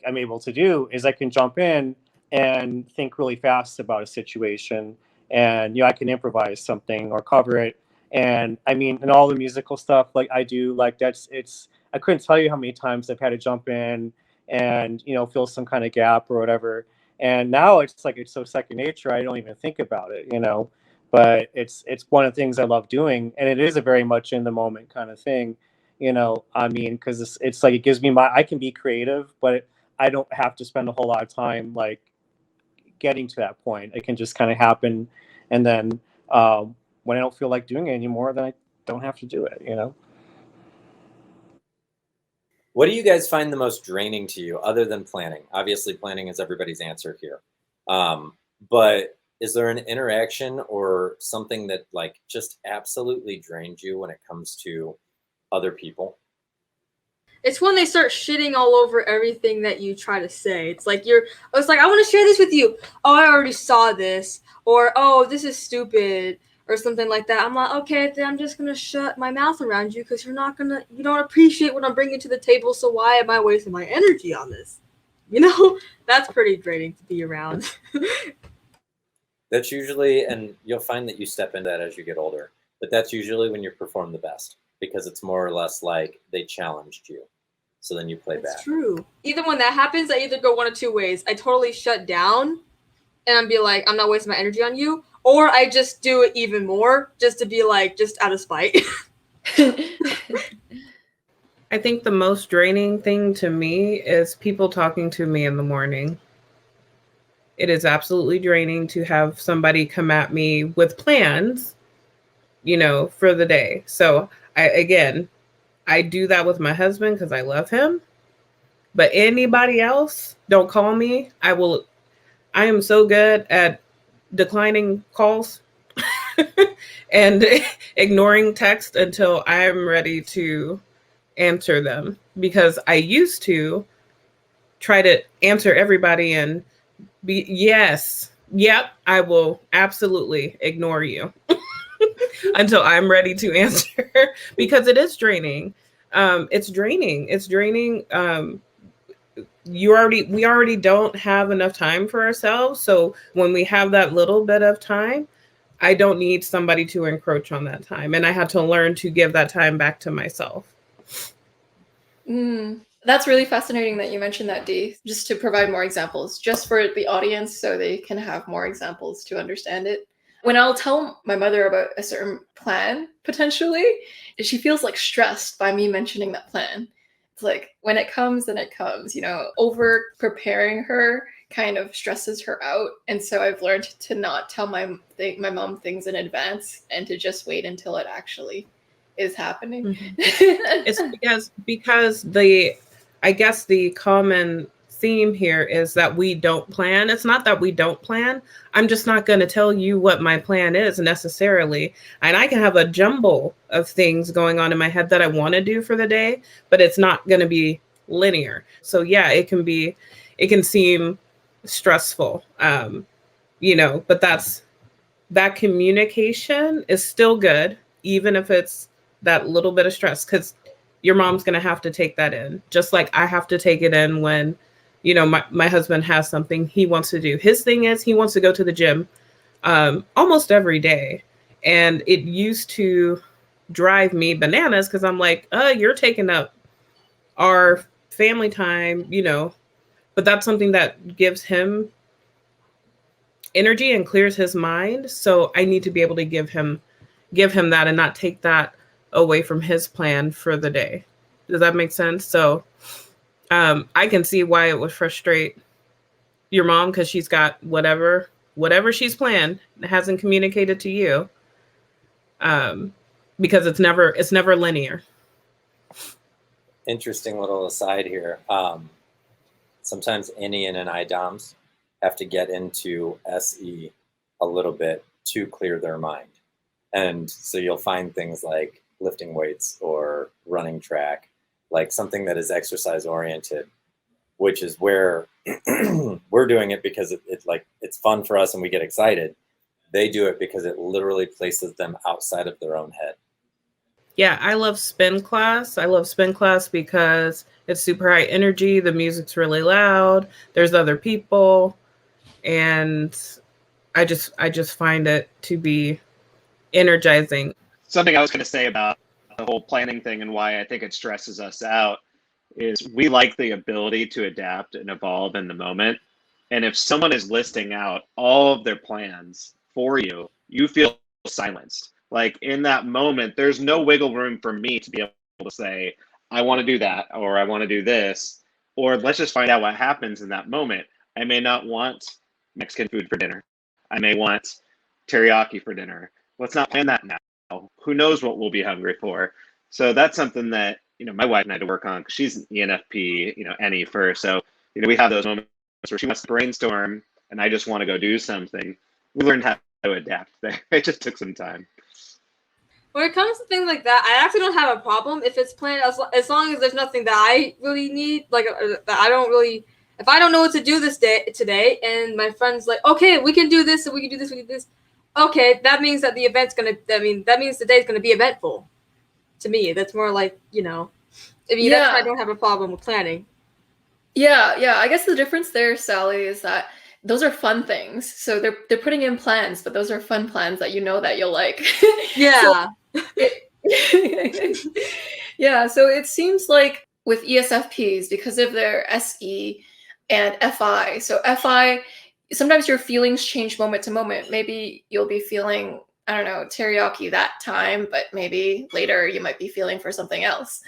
I'm able to do is I can jump in and think really fast about a situation, and I can improvise something or cover it. And I mean, and all the musical stuff like I do, like I couldn't tell you how many times I've had to jump in and fill some kind of gap or whatever. And now it's like, it's so second nature, I don't even think about it, but it's one of the things I love doing. And it is a very much in the moment kind of thing, I mean, because it's like, it gives me I can be creative, but I don't have to spend a whole lot of time like getting to that point. It can just kind of happen. And then when I don't feel like doing it anymore, then I don't have to do it, What do you guys find the most draining to you other than planning? Obviously, planning is everybody's answer here. But is there an interaction or something that like just absolutely drains you when it comes to other people? It's when they start shitting all over everything that you try to say. It's like I want to share this with you. Oh, I already saw this. Or, oh, this is stupid. Or something like that. I'm like, okay, then I'm just going to shut my mouth around you because you don't appreciate what I'm bringing to the table. So why am I wasting my energy on this? You know, that's pretty draining to be around. That's usually, and you'll find that you step into that as you get older, but that's usually when you perform the best because it's more or less like they challenged you. So then you play back. That's true. Either when that happens, I either go one of two ways. I totally shut down and I'd be like, I'm not wasting my energy on you. Or I just do it even more just to be like, just out of spite. I think the most draining thing to me is people talking to me in the morning. It is absolutely draining to have somebody come at me with plans, for the day. So I do that with my husband because I love him. But anybody else, don't call me. I am so good at declining calls and ignoring text until I'm ready to answer them, because I used to try to answer everybody and be, yes, yep, I will absolutely ignore you until I'm ready to answer because it is draining. It's draining. It's draining. We already don't have enough time for ourselves. So when we have that little bit of time, I don't need somebody to encroach on that time. And I had to learn to give that time back to myself. That's really fascinating that you mentioned that, Dee, just to provide more examples, just for the audience so they can have more examples to understand it. When I'll tell my mother about a certain plan, potentially, she feels like stressed by me mentioning that plan. It's like, when it comes, then it comes, over preparing her kind of stresses her out. And so I've learned to not tell my mom things in advance and to just wait until it actually is happening. Mm-hmm. It's because I guess the common theme here is that we don't plan. It's not that we don't plan. I'm just not going to tell you what my plan is necessarily. And I can have a jumble of things going on in my head that I want to do for the day, but it's not going to be linear. So yeah, it can seem stressful, but that communication is still good, even if it's that little bit of stress, because your mom's going to have to take that in, just like I have to take it in when, my husband has something he wants to do. His thing is he wants to go to the gym almost every day. And it used to drive me bananas because I'm like, you're taking up our family time, but that's something that gives him energy and clears his mind. So I need to be able to give him that and not take that away from his plan for the day. Does that make sense? So I can see why it would frustrate your mom, because she's got whatever she's planned, hasn't communicated to you, because it's never linear. Interesting little aside here. Sometimes Enneagram and IDOMs have to get into SE a little bit to clear their mind. And so you'll find things like lifting weights or running track, like something that is exercise oriented, which is where we're doing it because it's fun for us and we get excited. They do it because it literally places them outside of their own head. Yeah, I love spin class. I love spin class because it's super high energy. The music's really loud. There's other people. And I just find it to be energizing. Something I was going to say about the whole planning thing and why I think it stresses us out is we like the ability to adapt and evolve in the moment. And if someone is listing out all of their plans for you, you feel silenced. Like in that moment, there's no wiggle room for me to be able to say, I want to do that, or I want to do this, or let's just find out what happens in that moment. I may not want Mexican food for dinner. I may want teriyaki for dinner. Let's not plan that now. Who knows what we'll be hungry for? So that's something that my wife and I had to work on, because she's an ENFP, NE first. So, we have those moments where she wants to brainstorm and I just want to go do something. We learned how to adapt there. It just took some time. When it comes to things like that, I actually don't have a problem if it's planned, as long as there's nothing that I really need, like that I don't really. If I don't know what to do today, and my friend's like, okay, we can do this, and we can do this, we can do this. Okay, that means that the event's gonna. That means the day's gonna be eventful. To me, that's more like That's why I don't have a problem with planning. Yeah. I guess the difference there, Sally, is that those are fun things. So they're putting in plans, but those are fun plans that that you'll like. Yeah. Yeah. So it seems like with ESFPs, because of their SE and FI. So FI, sometimes your feelings change moment to moment. Maybe you'll be feeling, I don't know, teriyaki that time, but maybe later you might be feeling for something else.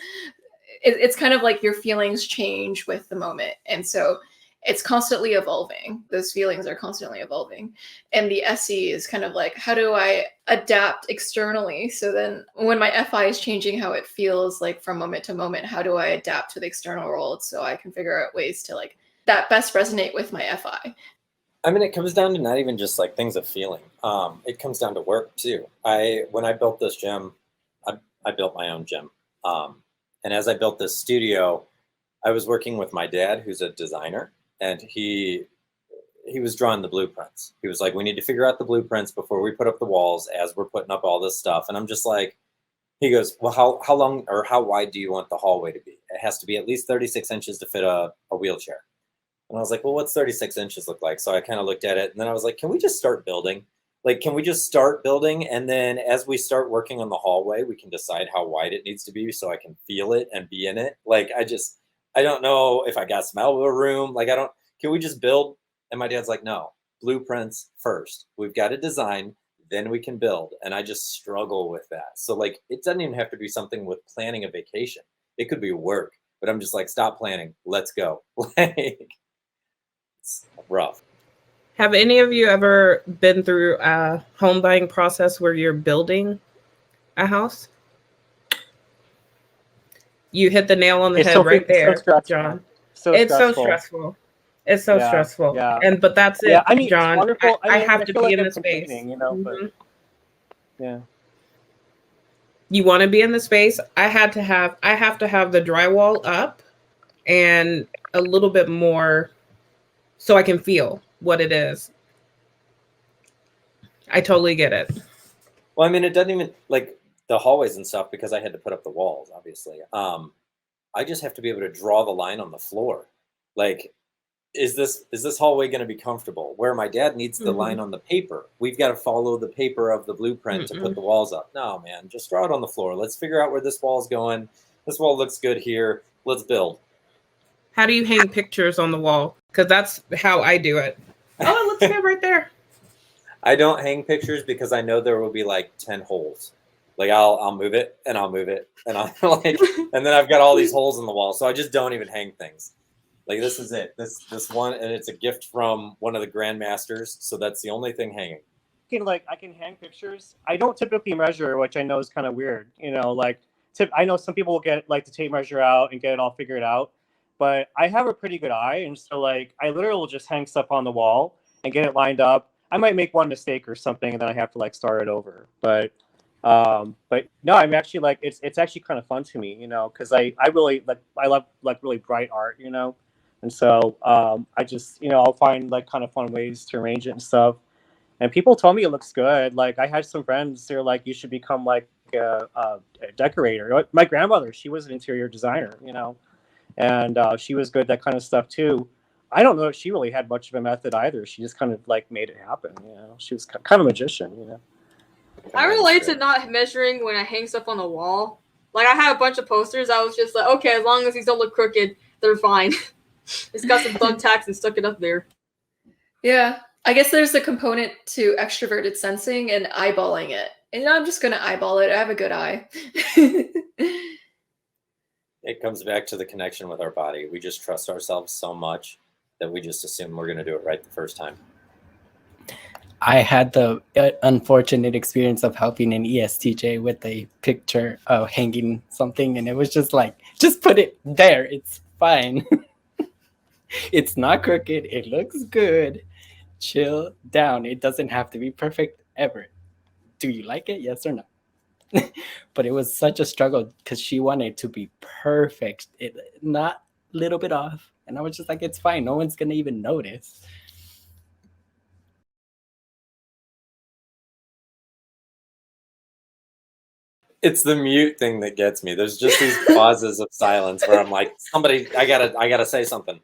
It's kind of like your feelings change with the moment. And so it's constantly evolving. Those feelings are constantly evolving. And the SE is kind of like, how do I adapt externally? So then when my FI is changing how it feels like from moment to moment, how do I adapt to the external world so I can figure out ways to that best resonate with my FI? I mean, it comes down to not even just things of feeling. It comes down to work too. When I built this gym, I built my own gym. And as I built this studio, I was working with my dad, who's a designer, and he was drawing the blueprints. He was like, we need to figure out the blueprints before we put up the walls as we're putting up all this stuff. And I'm just like, he goes, well, how long or how wide do you want the hallway to be? It has to be at least 36 inches to fit a wheelchair. And I was like, well, what's 36 inches look like? So I kind of looked at it, and then I was like, can we just start building? Can we just start building? And then as we start working on the hallway, we can decide how wide it needs to be so I can feel it and be in it. I don't know if I got some elbow room. Can we just build? And my dad's like, no, blueprints first. We've got to design, then we can build. And I just struggle with that. So it doesn't even have to be something with planning a vacation. It could be work, but I'm just like, stop planning. Let's go. It's rough. Have any of you ever been through a home buying process where you're building a house? You hit the nail on the head right there, John. It's so stressful. It's so stressful. Yeah. But that's it, yeah, I mean, John. wonderful. I have to be in the space. space. But, yeah. You want to be in the space. I have to have the drywall up and a little bit more so I can feel what it is. I totally get it. Well, I mean, it doesn't even the hallways and stuff, because I had to put up the walls, obviously. I just have to be able to draw the line on the floor. Is this hallway going to be comfortable? Where my dad needs the line on the paper, we've got to follow the paper of the blueprint to put the walls up. No, man, just draw it on the floor. Let's figure out where this wall's going. This wall looks good here. Let's build. How do you hang pictures on the wall? Because that's how I do it. Oh, it looks good right there. I don't hang pictures because I know there will be 10 holes. I'll move it and I'll move it and I'll and then I've got all these holes in the wall. So I just don't even hang things. This is it. This one, and it's a gift from one of the grandmasters. So that's the only thing hanging. I can hang pictures. I don't typically measure, which I know is kind of weird. I know some people will get the tape measure out and get it all figured out, but I have a pretty good eye, and so I literally will just hang stuff on the wall and get it lined up. I might make one mistake or something, and then I have to start it over. But no, I'm actually it's actually kind of fun to me, because I really I love really bright art, and so I just I'll find kind of fun ways to arrange it and stuff. And people told me it looks good. I had some friends who are you should become a decorator. My grandmother, she was an interior designer, and she was good at that kind of stuff too. I don't know if she really had much of a method either. She just kind of made it happen. She was kind of a magician. I relate to not measuring when I hang stuff on the wall. I had a bunch of posters. I was just okay, as long as these don't look crooked, they're fine. It's got some thumbtacks and stuck it up there. Yeah, I guess there's a component to extroverted sensing and eyeballing it. And I'm just going to eyeball it. I have a good eye. It comes back to the connection with our body. We just trust ourselves so much that we just assume we're going to do it right the first time. I had the unfortunate experience of helping an ESTJ with a picture of hanging something, and it was just Just put it there. It's fine. It's not crooked. It looks good. Chill down. It doesn't have to be perfect ever. Do you like it? Yes or no? But it was such a struggle because she wanted it to be perfect, not a little bit off. And I was just like, it's fine. No one's going to even notice. It's the mute thing that gets me. There's just these pauses of silence where I'm like, somebody, I gotta say something.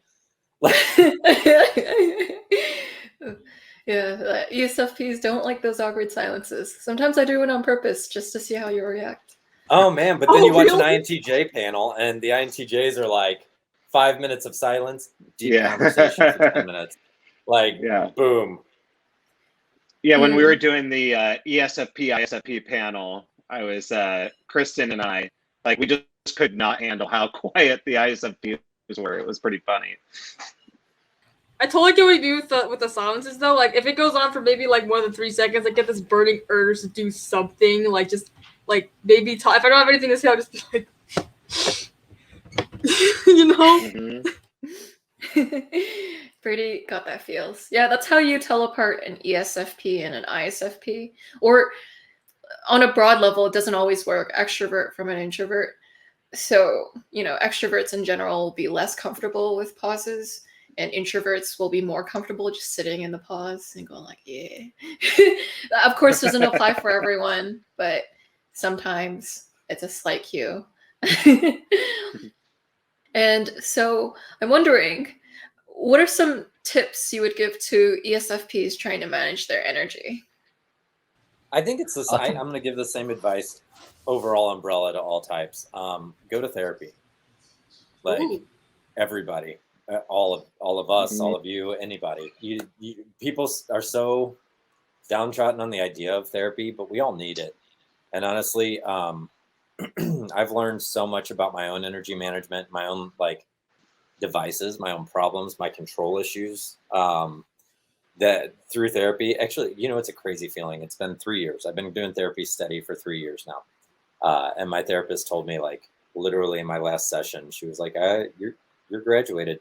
Yeah, ESFPs don't like those awkward silences. Sometimes I do it on purpose just to see how you react. Oh man, but then you watch really? an INTJ panel and the INTJs are like 5 minutes of silence, deep Yeah. conversation for 10 minutes. Like, Yeah. boom. Yeah, when we were doing the ESFP, ISFP panel, I was, Kristen and I, like, we just could not handle how quiet the ISFPs were. It was pretty funny. I totally get what you do with the silences though. Like if it goes on for maybe like more than 3 seconds, I get this burning urge to do something. Like just like maybe talk. If I don't have anything to say, I'll just be like, you know. Brady got that feels. Yeah, that's how you tell apart an ESFP and an ISFP. Or on a broad level, it doesn't always work. Extrovert from an introvert. So, extroverts in general will be less comfortable with pauses, and introverts will be more comfortable just sitting in the pause and going like, yeah. Of course, doesn't apply for everyone, but sometimes it's a slight cue. And so I'm wondering, what are some tips you would give to ESFPs trying to manage their energy? I think it's this. I'm going to give the same advice, overall umbrella to all types. Go to therapy. Like everybody, all of us, all of you, anybody. You people are so downtrodden on the idea of therapy, but we all need it. And honestly, I've learned so much about my own energy management, my own devices, my own problems, my control issues. That through therapy, actually, it's a crazy feeling. It's been 3 years. I've been doing therapy steady for 3 years now. And my therapist told me, literally in my last session, she was like, you're graduated.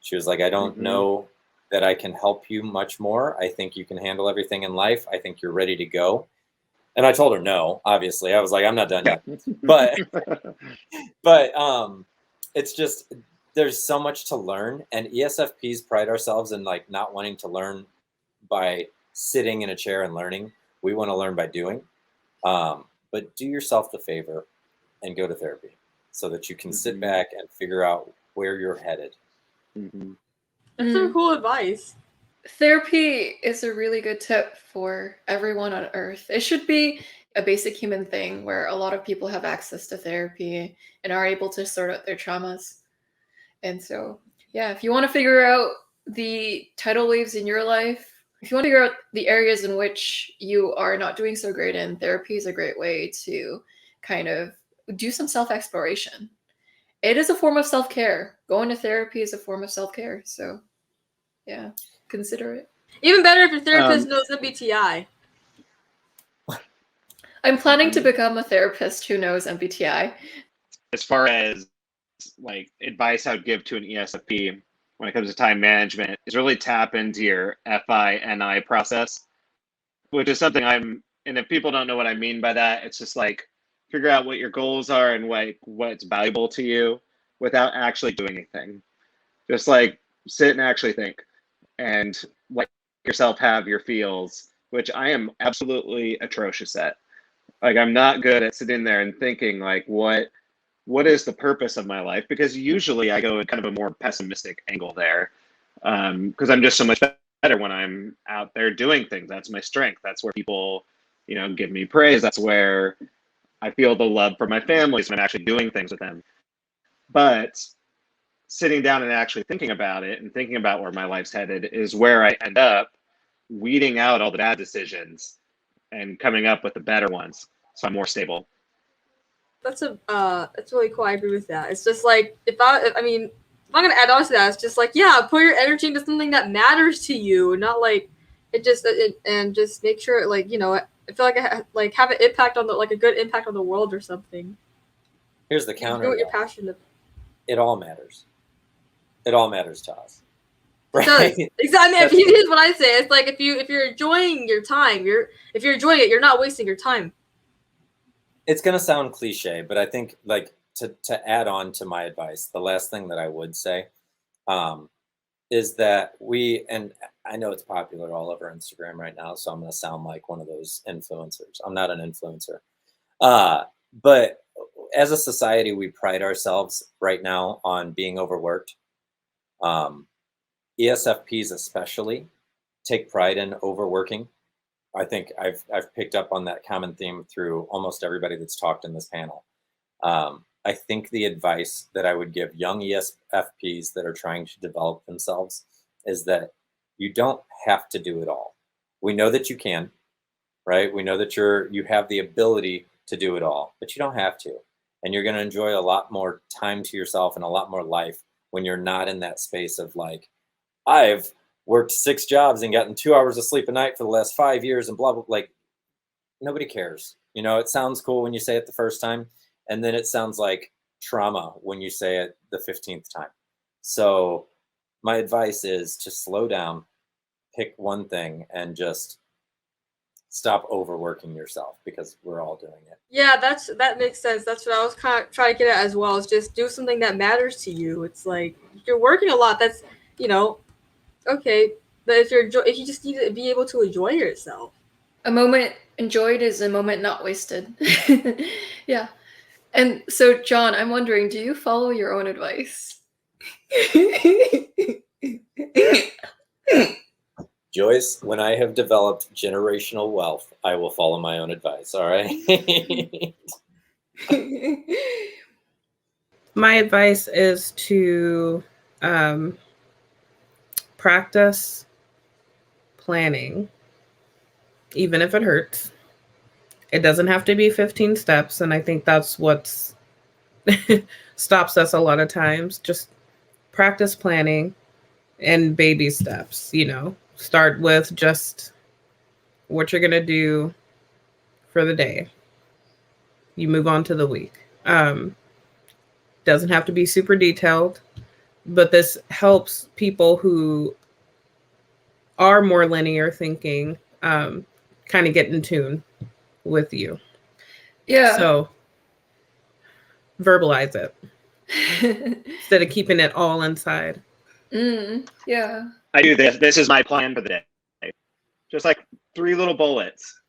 She was like, I don't know that I can help you much more. I think you can handle everything in life. I think you're ready to go. And I told her no, obviously. I was like, I'm not done yet. But it's just, there's so much to learn, and ESFPs pride ourselves in not wanting to learn by sitting in a chair and learning. We want to learn by doing. But do yourself the favor and go to therapy so that you can sit back and figure out where you're headed. That's some cool advice. Therapy is a really good tip for everyone on Earth. It should be a basic human thing where a lot of people have access to therapy and are able to sort out their traumas. And so, yeah, if you want to figure out the tidal waves in your life, if you want to figure out the areas in which you are not doing so great in, therapy is a great way to kind of do some self-exploration. It is a form of self-care. Going to therapy is a form of self-care. So, yeah, consider it. Even better if your therapist knows MBTI. I'm planning to become a therapist who knows MBTI. As far as advice I would give to an ESFP when it comes to time management is really tap into your FI-NI process, which is something and if people don't know what I mean by that, it's just figure out what your goals are and what's valuable to you without actually doing anything. Just sit and actually think and let yourself have your feels, which I am absolutely atrocious at. I'm not good at sitting there and thinking what is the purpose of my life? Because usually I go in kind of a more pessimistic angle there, because I'm just so much better when I'm out there doing things. That's my strength. That's where people, give me praise. That's where I feel the love for my family when I'm actually doing things with them. But sitting down and actually thinking about it and thinking about where my life's headed is where I end up weeding out all the bad decisions and coming up with the better ones. So I'm more stable. That's really cool. I agree with that. It's just if I'm gonna add on to that, it's just put your energy into something that matters to you, not and just make sure I feel I have an impact on a good impact on the world or something. Here's the You counter. do what you're though. passionate about. It all matters. It all matters to us. It does. Exactly. Here's what I say. It's like if you're enjoying your time, if you're enjoying it, you're not wasting your time. It's gonna sound cliche, but I think like to add on to my advice, the last thing that I would say is that and I know it's popular all over Instagram right now, so I'm gonna sound like one of those influencers. I'm not an influencer. But as a society, we pride ourselves right now on being overworked. ESFPs especially take pride in overworking. I think I've picked up on that common theme through almost everybody that's talked in this panel. I think the advice that I would give young ESFPs that are trying to develop themselves is that you don't have to do it all. We know that you can, right? We know that you have the ability to do it all, but you don't have to. And you're going to enjoy a lot more time to yourself and a lot more life when you're not in that space of like, I've worked 6 jobs and gotten 2 hours of sleep a night for the last 5 years and blah, blah, like nobody cares. You know, it sounds cool when you say it the first time, and then it sounds like trauma when you say it the 15th time. So my advice is to slow down, pick one thing, and just stop overworking yourself, because we're all doing it. Yeah, that makes sense. That's what I was kind of trying to get at as well. Is just do something that matters to you. It's like if you're working a lot. That's okay. But if you just need to be able to enjoy yourself. A moment enjoyed is a moment not wasted. Yeah. And so, John, I'm wondering, do you follow your own advice? Joyce, when I have developed generational wealth, I will follow my own advice. All right. My advice is to practice planning, even if it hurts. It doesn't have to be 15 steps. And I think that's what stops us a lot of times. Just practice planning and baby steps, start with just what you're going to do for the day. You move on to the week. Doesn't have to be super detailed, but this helps people who are more linear thinking kind of get in tune with you. Yeah. So verbalize it instead of keeping it all inside. Yeah. I do this. This is my plan for the day. Just like 3 little bullets.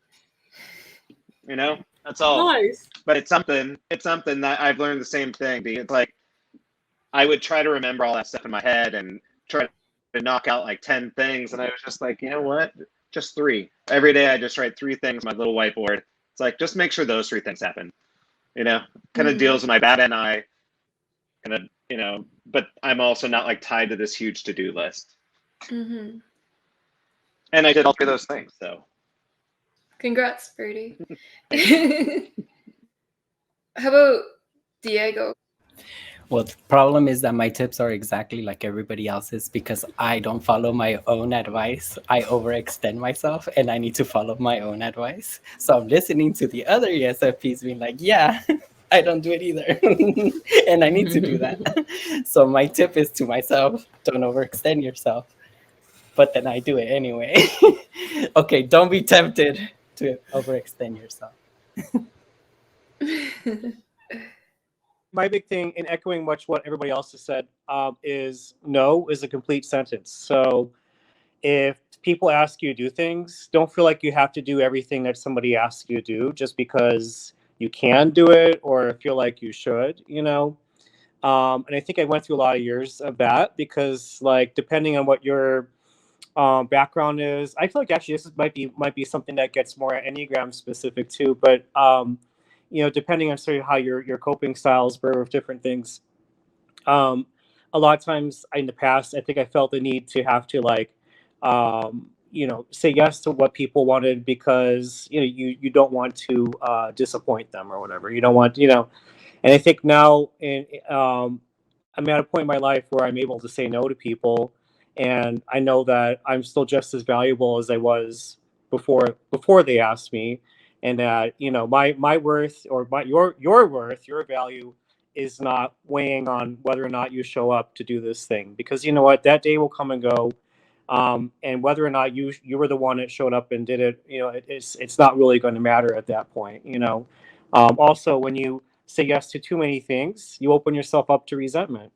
That's all. Nice. But it's something that I've learned the same thing. It's like I would try to remember all that stuff in my head and try to knock out like 10 things. And I was just like, you know what? Just 3. Every day I just write 3 things on my little whiteboard. It's like, just make sure those 3 things happen. Kind of deals with my bad and I kind of, but I'm also not like tied to this huge to-do list. Mm-hmm. And I did all 3 of those things. So Congrats, Brady. How about Diego? Well, the problem is that my tips are exactly like everybody else's because I don't follow my own advice. I overextend myself and I need to follow my own advice. So I'm listening to the other ESFPs being like, yeah, I don't do it either. And I need to do that. So my tip is to myself, don't overextend yourself. But then I do it anyway. Okay, don't be tempted to overextend yourself. My big thing in echoing much what everybody else has said is no is a complete sentence. So if people ask you to do things, don't feel like you have to do everything that somebody asks you to do just because you can do it or feel like you should, And I think I went through a lot of years of that because like, depending on what your background is, I feel like actually this might be something that gets more Enneagram specific too, but depending on sort of how your coping styles were with different things. A lot of times in the past, I think I felt the need to have to like, say yes to what people wanted because, you don't want to disappoint them or whatever. You don't want, and I think now I'm at a point in my life where I'm able to say no to people. And I know that I'm still just as valuable as I was before they asked me. And that, my worth or your worth, your value is not weighing on whether or not you show up to do this thing, because you know what, that day will come and go. And whether or not you were the one that showed up and did it, it's not really going to matter at that point. Also, when you say yes to too many things, you open yourself up to resentment.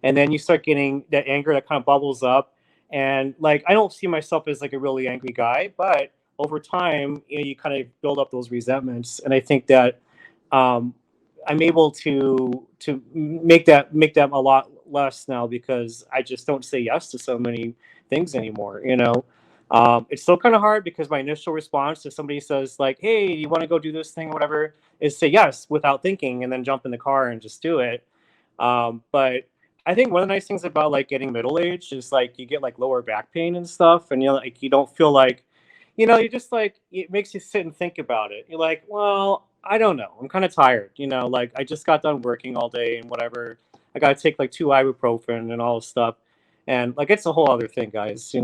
And then you start getting that anger that kind of bubbles up. And like, I don't see myself as like a really angry guy, but over time, you kind of build up those resentments. And I think that I'm able to make that a lot less now, because I just don't say yes to so many things anymore. It's still kind of hard, because my initial response to somebody says like, hey, you want to go do this thing or whatever, is say yes without thinking, and then jump in the car and just do it. But I think one of the nice things about like getting middle-aged is like you get like lower back pain and stuff, and like you don't feel like, you just like, it makes you sit and think about it. You're like, well, I don't know, I'm kind of tired, like I just got done working all day and whatever. I got to take like 2 ibuprofen and all this stuff, and like it's a whole other thing, guys.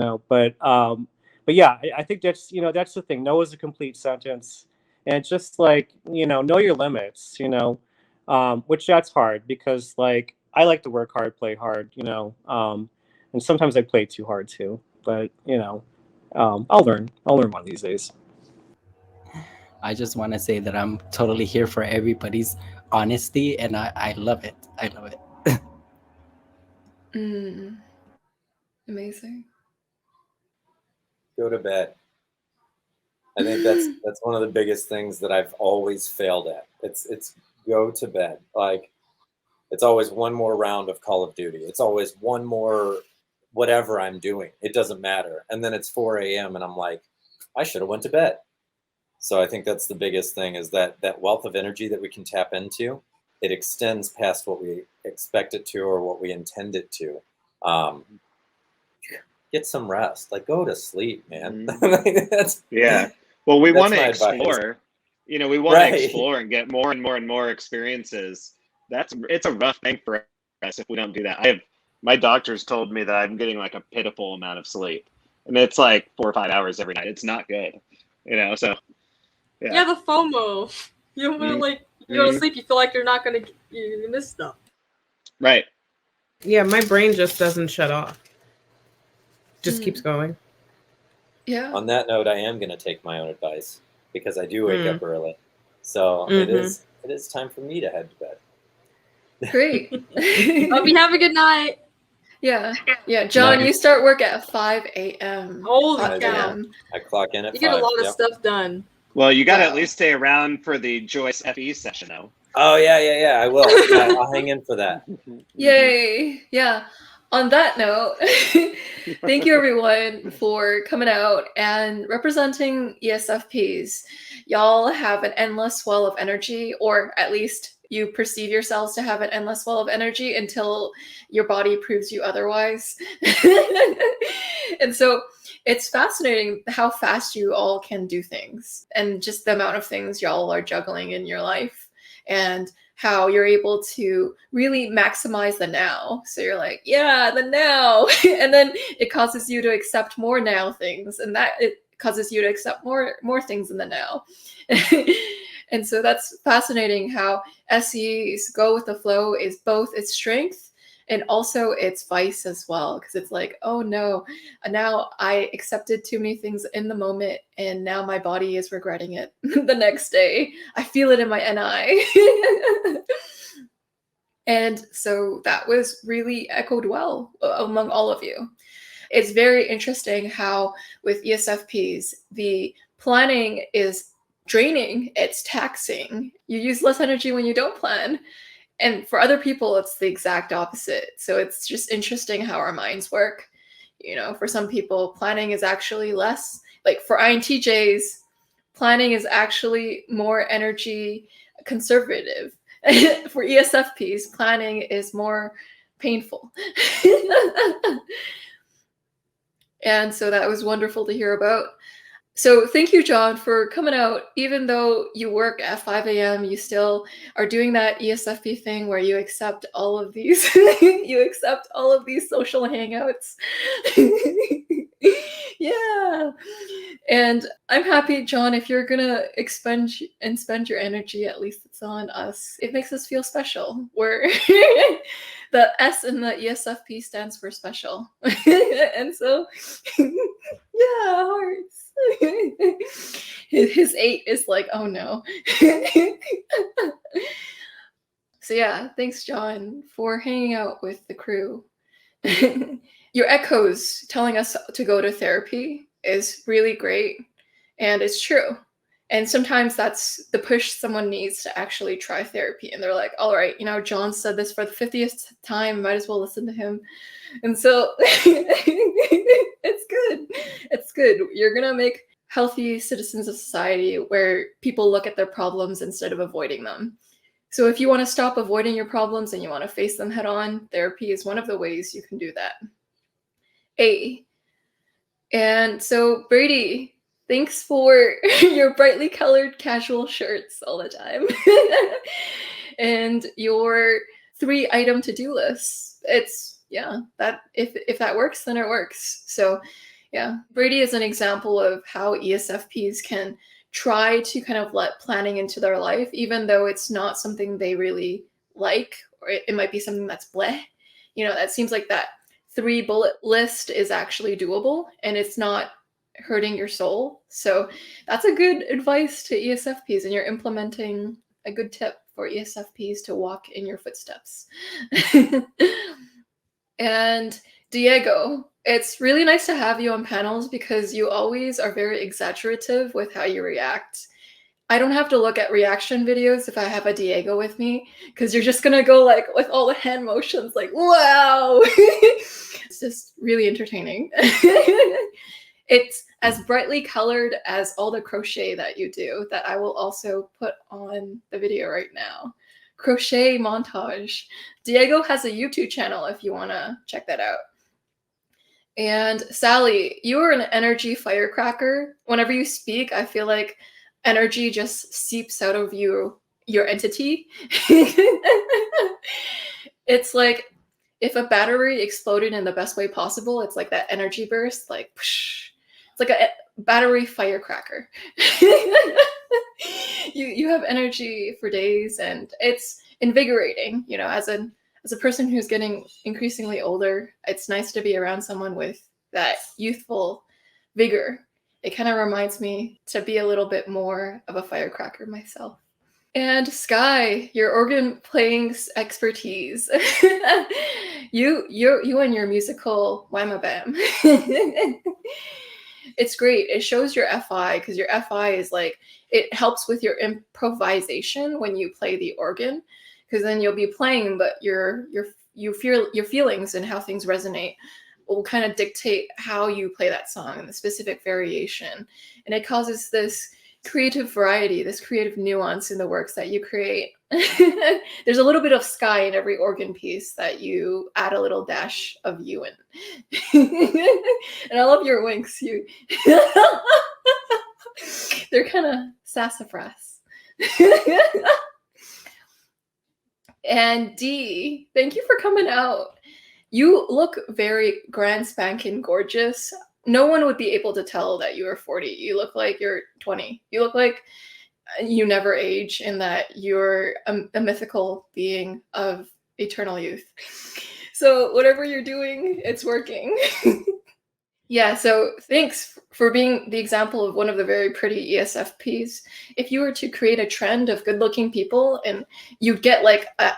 But yeah, I think that's the thing. No is a complete sentence, and it's just like, know your limits. Which that's hard, because like I like to work hard, play hard. And sometimes I play too hard too. But I'll learn one of these days. I just want to say that I'm totally here for everybody's honesty, and I love it. I love it. Amazing. Go to bed. I think that's one of the biggest things that I've always failed at. It's go to bed. Like, it's always one more round of Call of Duty. It's always one more whatever I'm doing. It doesn't matter. And then it's 4 a.m. and I'm like, I should have went to bed. So I think that's the biggest thing, is that wealth of energy that we can tap into, it extends past what we expect it to or what we intend it to. Get some rest. Like, go to sleep, man. Yeah. Well, we want to my advice. explore. We want to explore and get more and more and more experiences. It's a rough thing for us if we don't do that. My doctors told me that I'm getting like a pitiful amount of sleep, and it's like 4 or 5 hours every night. It's not good, so. Yeah, the FOMO. You don't want to you go to sleep, you feel like you're not gonna miss stuff. Right. Yeah, my brain just doesn't shut off. Just keeps going. Yeah. On that note, I am going to take my own advice, because I do wake up early. So it is time for me to head to bed. Great. Hope you have a good night. Yeah. John, Nice. you start work at 5 a.m. Holy cow. I clock in at 5. You get a lot of stuff done. Well, you got to at least stay around for the Joyce FE session, though. Oh, yeah, I will. I'll hang in for that. Yay. Yeah. On that note, thank you everyone for coming out and representing ESFPs. Y'all have an endless well of energy, or at least you perceive yourselves to have an endless well of energy until your body proves you otherwise. And so it's fascinating how fast you all can do things, and just the amount of things y'all are juggling in your life, and how you're able to really maximize the now. So you're like, yeah, the now. And then it causes you to accept more now things, and that it causes you to accept more things in the now. And so that's fascinating how SEs go with the flow is both its strength and also its vice as well. Because it's like, oh no, now I accepted too many things in the moment, and now my body is regretting it the next day. I feel it in my NI. And so that was really echoed well among all of you. It's very interesting how with ESFPs, the planning is draining, it's taxing. You use less energy when you don't plan. And for other people, it's the exact opposite. So it's just interesting how our minds work. For some people, planning is actually less. Like for INTJs, planning is actually more energy conservative. For ESFPs, planning is more painful. And so that was wonderful to hear about. So thank you, John, for coming out. Even though you work at 5 a.m., you still are doing that ESFP thing where you accept all of these, social hangouts. Yeah. And I'm happy, John, if you're gonna expend and spend your energy, at least it's on us. It makes us feel special. We're the S in the ESFP stands for special. And so, yeah, hearts. His 8 is like, oh no. So yeah, thanks, John, for hanging out with the crew. Your echoes telling us to go to therapy is really great, and it's true. And sometimes that's the push someone needs to actually try therapy. And they're like, all right, John said this for the 50th time, might as well listen to him. And so it's good. It's good. You're going to make healthy citizens of society where people look at their problems instead of avoiding them. So if you want to stop avoiding your problems and you want to face them head on, therapy is one of the ways you can do that. A. And so, Brady, thanks for your brightly colored casual shirts all the time. And your 3-item to-do list. It's, that if that works, then it works. So, yeah, Brady is an example of how ESFPs can try to kind of let planning into their life, even though it's not something they really like, or it might be something that's bleh. That seems like that 3-bullet list is actually doable and it's not hurting your soul. So that's a good advice to ESFPs, and you're implementing a good tip for ESFPs to walk in your footsteps. And Diego, it's really nice to have you on panels because you always are very exaggerative with how you react. I don't have to look at reaction videos if I have a Diego with me, because you're just going to go like with all the hand motions like, wow. It's just really entertaining. It's as brightly colored as all the crochet that you do that I will also put on the video right now. Crochet montage. Diego has a YouTube channel if you want to check that out. And Sally, you are an energy firecracker. Whenever you speak, I feel like energy just seeps out of your entity. It's like if a battery exploded in the best way possible, it's like that energy burst, like psh, it's like a battery firecracker. You have energy for days, and it's invigorating. As a person who's getting increasingly older, it's nice to be around someone with that youthful vigor. It kind of reminds me to be a little bit more of a firecracker myself. And Skye, your organ playing expertise. you and your musical whamma bam. It's great. It shows your FI, because your FI is like, it helps with your improvisation when you play the organ, because then you'll be playing, but your feelings and how things resonate will kind of dictate how you play that song and the specific variation. And it causes this creative variety, this creative nuance in the works that you create. There's a little bit of Skye in every organ piece that you add a little dash of you in. And I love your winks. They're kind of sassafras. And D, thank you for coming out. You look very grand spanking gorgeous. No one would be able to tell that you are 40. You look like you're 20. You look like you never age, and that you're a mythical being of eternal youth. So whatever you're doing, it's working. Yeah, so thanks for being the example of one of the very pretty ESFPs. If you were to create a trend of good-looking people, and you'd get like a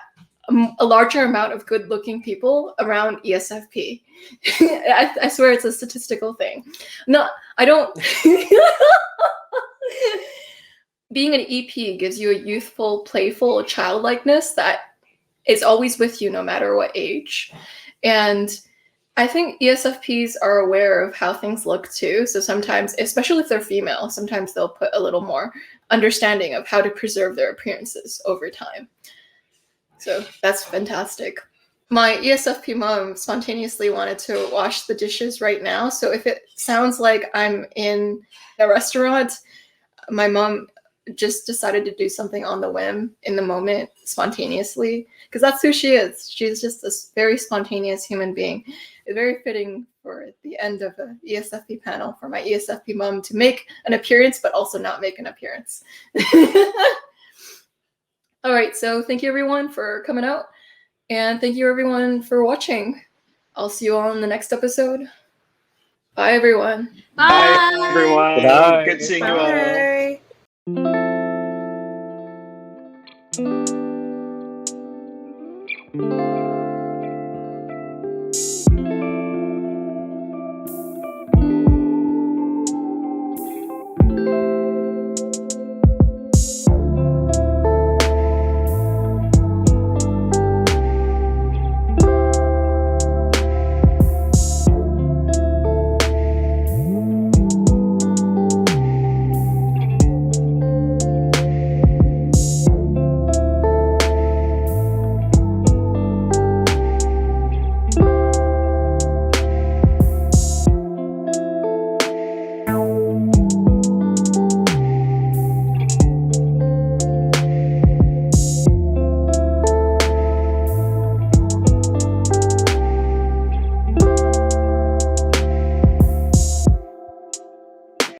larger amount of good-looking people around ESFP. I swear it's a statistical thing. No, I don't. Being an EP gives you a youthful, playful childlikeness that is always with you no matter what age. And I think ESFPs are aware of how things look too. So sometimes, especially if they're female, sometimes they'll put a little more understanding of how to preserve their appearances over time. So that's fantastic. My ESFP mom spontaneously wanted to wash the dishes right now. So if it sounds like I'm in a restaurant, my mom just decided to do something on the whim, in the moment, spontaneously, because that's who she is. She's just this very spontaneous human being. It's very fitting for the end of an ESFP panel for my ESFP mom to make an appearance, but also not make an appearance. All right, so thank you everyone for coming out, and thank you everyone for watching. I'll see you all in the next episode. Bye, everyone. Bye. Bye, everyone. Bye. Good seeing you all. Bye.